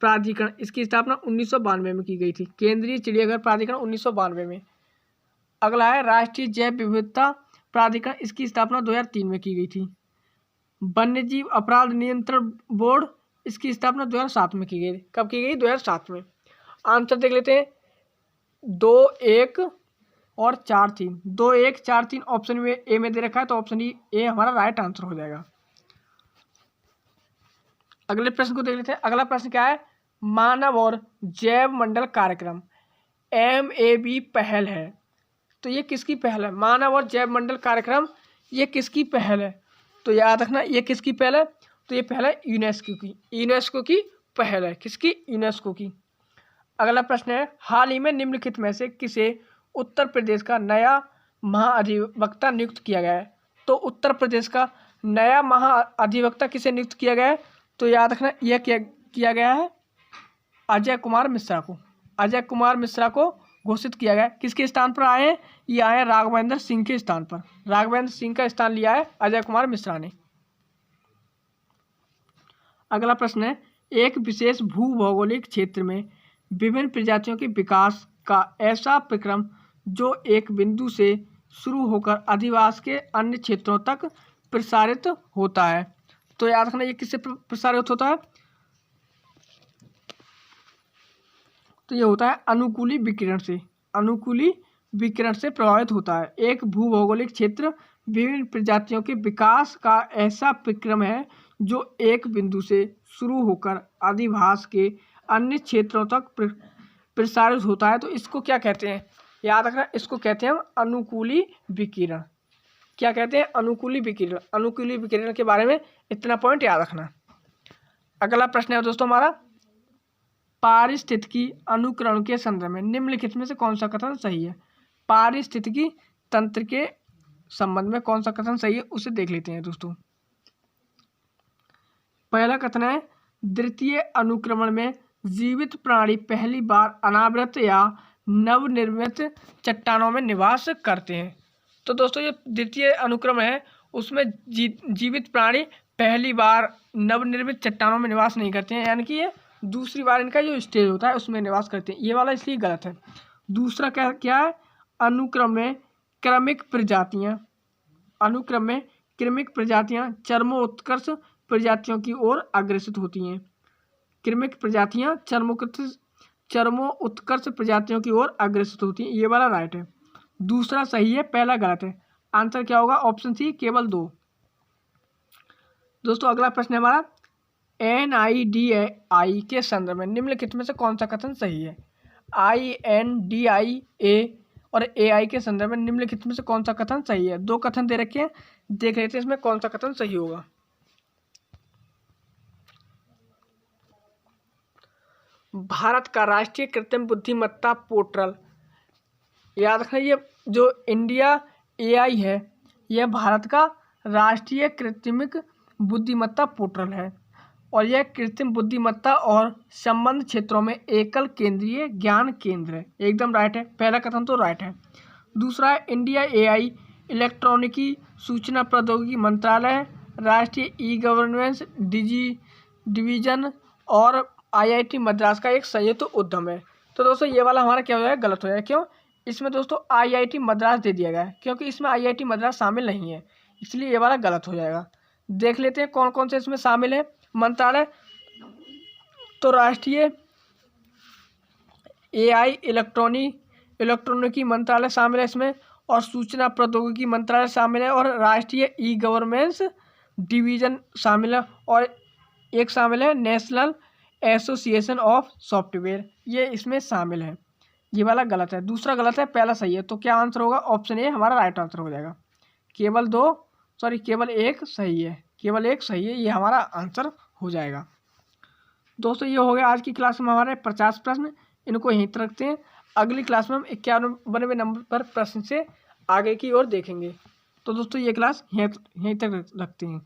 प्राधिकरण, इसकी स्थापना 1992 में की गई थी, केंद्रीय चिड़ियाघर प्राधिकरण 1992 में। अगला है राष्ट्रीय जैव विविधता प्राधिकरण, इसकी स्थापना 2003 में की गई थी। वन्यजीव अपराध नियंत्रण बोर्ड, इसकी स्थापना 2007 में की गई। कब की गई, 2007 में। आंसर देख लेते हैं, 2, 1 और 4, 3, 2, 1, 4, 3 ऑप्शन में ए में दे रखा है, तो ऑप्शन ए हमारा राइट आंसर हो जाएगा। अगले प्रश्न को देख लेते हैं। अगला प्रश्न क्या है, मानव और जैव मंडल कार्यक्रम MAB पहल है, तो ये किसकी पहल है, मानव और जैव मंडल कार्यक्रम ये किसकी पहल है, तो याद रखना ये किसकी पहल है, तो ये पहल है यूनेस्को की, यूनेस्को की पहल है, किसकी, यूनेस्को की। अगला प्रश्न है, हाल ही में निम्नलिखित में से किसे उत्तर प्रदेश का नया महाअधिवक्ता नियुक्त किया गया है, तो उत्तर प्रदेश का नया महाअधिवक्ता किसे नियुक्त किया गया है, तो याद रखना यह किया गया है अजय कुमार मिश्रा को, अजय कुमार मिश्रा को घोषित किया गया। किसके स्थान पर आए हैं, ये आए हैं राघवेंद्र सिंह के स्थान पर, राघवेंद्र सिंह का स्थान लिया है अजय कुमार मिश्रा ने। अगला प्रश्न है, एक विशेष भू भौगोलिक क्षेत्र में विभिन्न प्रजातियों के विकास का ऐसा प्रक्रम जो एक बिंदु से शुरू होकर अधिवास के अन्य क्षेत्रों तक प्रसारित होता है, तो याद रखना ये किससे प्रसारित होता है, तो ये होता है अनुकूली विकिरण से, अनुकूली विकिरण से प्रभावित होता है। एक भूभौगोलिक क्षेत्र विभिन्न प्रजातियों के विकास का ऐसा प्रक्रम है जो एक बिंदु से शुरू होकर अधिवास के अन्य क्षेत्रों तक प्रसारित होता है, तो इसको क्या कहते हैं, याद रखना इसको कहते हैं हम अनुकूली विकिरण। क्या कहते हैं, अनुकूली विकिरण। अनुकूली विकिरण के बारे में इतना पॉइंट याद रखना। अगला प्रश्न है दोस्तों हमारा, पारिस्थितिकी अनुकरण के संदर्भ में निम्नलिखित में से कौन सा कथन सही है, पारिस्थितिकी तंत्र के संबंध में कौन सा कथन सही है उसे देख लेते हैं दोस्तों। पहला कथन है, द्वितीय अनुक्रमण में जीवित प्राणी पहली बार अनावृत या नवनिर्मित चट्टानों में निवास करते हैं, तो दोस्तों ये द्वितीय अनुक्रमण है उसमें जीवित प्राणी पहली बार नवनिर्मित चट्टानों में निवास नहीं करते हैं, यानी कि ये दूसरी बार इनका जो स्टेज होता है उसमें निवास करते हैं, ये वाला इसलिए गलत है। दूसरा क्या है, अनुक्रम में क्रमिक प्रजातियां, अनुक्रम में क्रमिक प्रजातियां चरमोत्कर्ष प्रजातियों की ओर अग्रसित होती हैं, क्रमिक प्रजातियां चरमोत्कर्ष प्रजातियों की ओर अग्रसित होती हैं, ये वाला राइट है। दूसरा सही है, पहला गलत है। आंसर क्या होगा, ऑप्शन सी केवल 2। दोस्तों अगला प्रश्न है हमारा, NIDIA के संदर्भ में निम्नलिखित में से कौन सा कथन सही है, INDIA और AI के संदर्भ में निम्नलिखित में से कौन सा कथन सही है। 2 कथन दे रखे हैं, देख लेते हैं इसमें कौन सा कथन सही होगा। भारत का राष्ट्रीय कृत्रिम बुद्धिमत्ता पोर्टल, याद रखना ये जो इंडिया AI है यह भारत का राष्ट्रीय कृत्रिम बुद्धिमत्ता पोर्टल है। और यह कृत्रिम बुद्धिमत्ता और संबंध क्षेत्रों में एकल केंद्रीय ज्ञान केंद्र है। एकदम राइट है, पहला कथन तो राइट है। दूसरा है इंडिया AI इलेक्ट्रॉनिकी सूचना प्रौद्योगिकी मंत्रालय, राष्ट्रीय ई गवर्नेंस डिवीजन और IIT मद्रास का एक संयुक्त उद्यम है। तो दोस्तों ये वाला हमारा क्या हो जाएगा, गलत हो जाएगा। क्यों? इसमें दोस्तों IIT मद्रास दे दिया गया है, क्योंकि इसमें IIT मद्रास शामिल नहीं है, इसलिए ये वाला गलत हो जाएगा। देख लेते हैं कौन कौन से इसमें शामिल है मंत्रालय। तो राष्ट्रीय AI इलेक्ट्रॉनिकी मंत्रालय शामिल है इसमें, और सूचना प्रौद्योगिकी मंत्रालय शामिल है, और राष्ट्रीय ई गवर्नेंस डिवीजन शामिल है, और एक शामिल है नेशनल एसोसिएशन ऑफ सॉफ्टवेयर, ये इसमें शामिल है। ये वाला गलत है, दूसरा गलत है, पहला सही है। तो क्या आंसर होगा? ऑप्शन ए हमारा राइट आंसर हो जाएगा। केवल एक सही है, केवल एक सही है, ये हमारा आंसर हो जाएगा। दोस्तों ये हो गया आज की क्लास में हमारे 50 प्रश्न, इनको यहीं तक रखते हैं। अगली क्लास में हम 91वें नंबर पर प्रश्न से आगे की ओर देखेंगे। तो दोस्तों ये क्लास यहीं तक रखते हैं।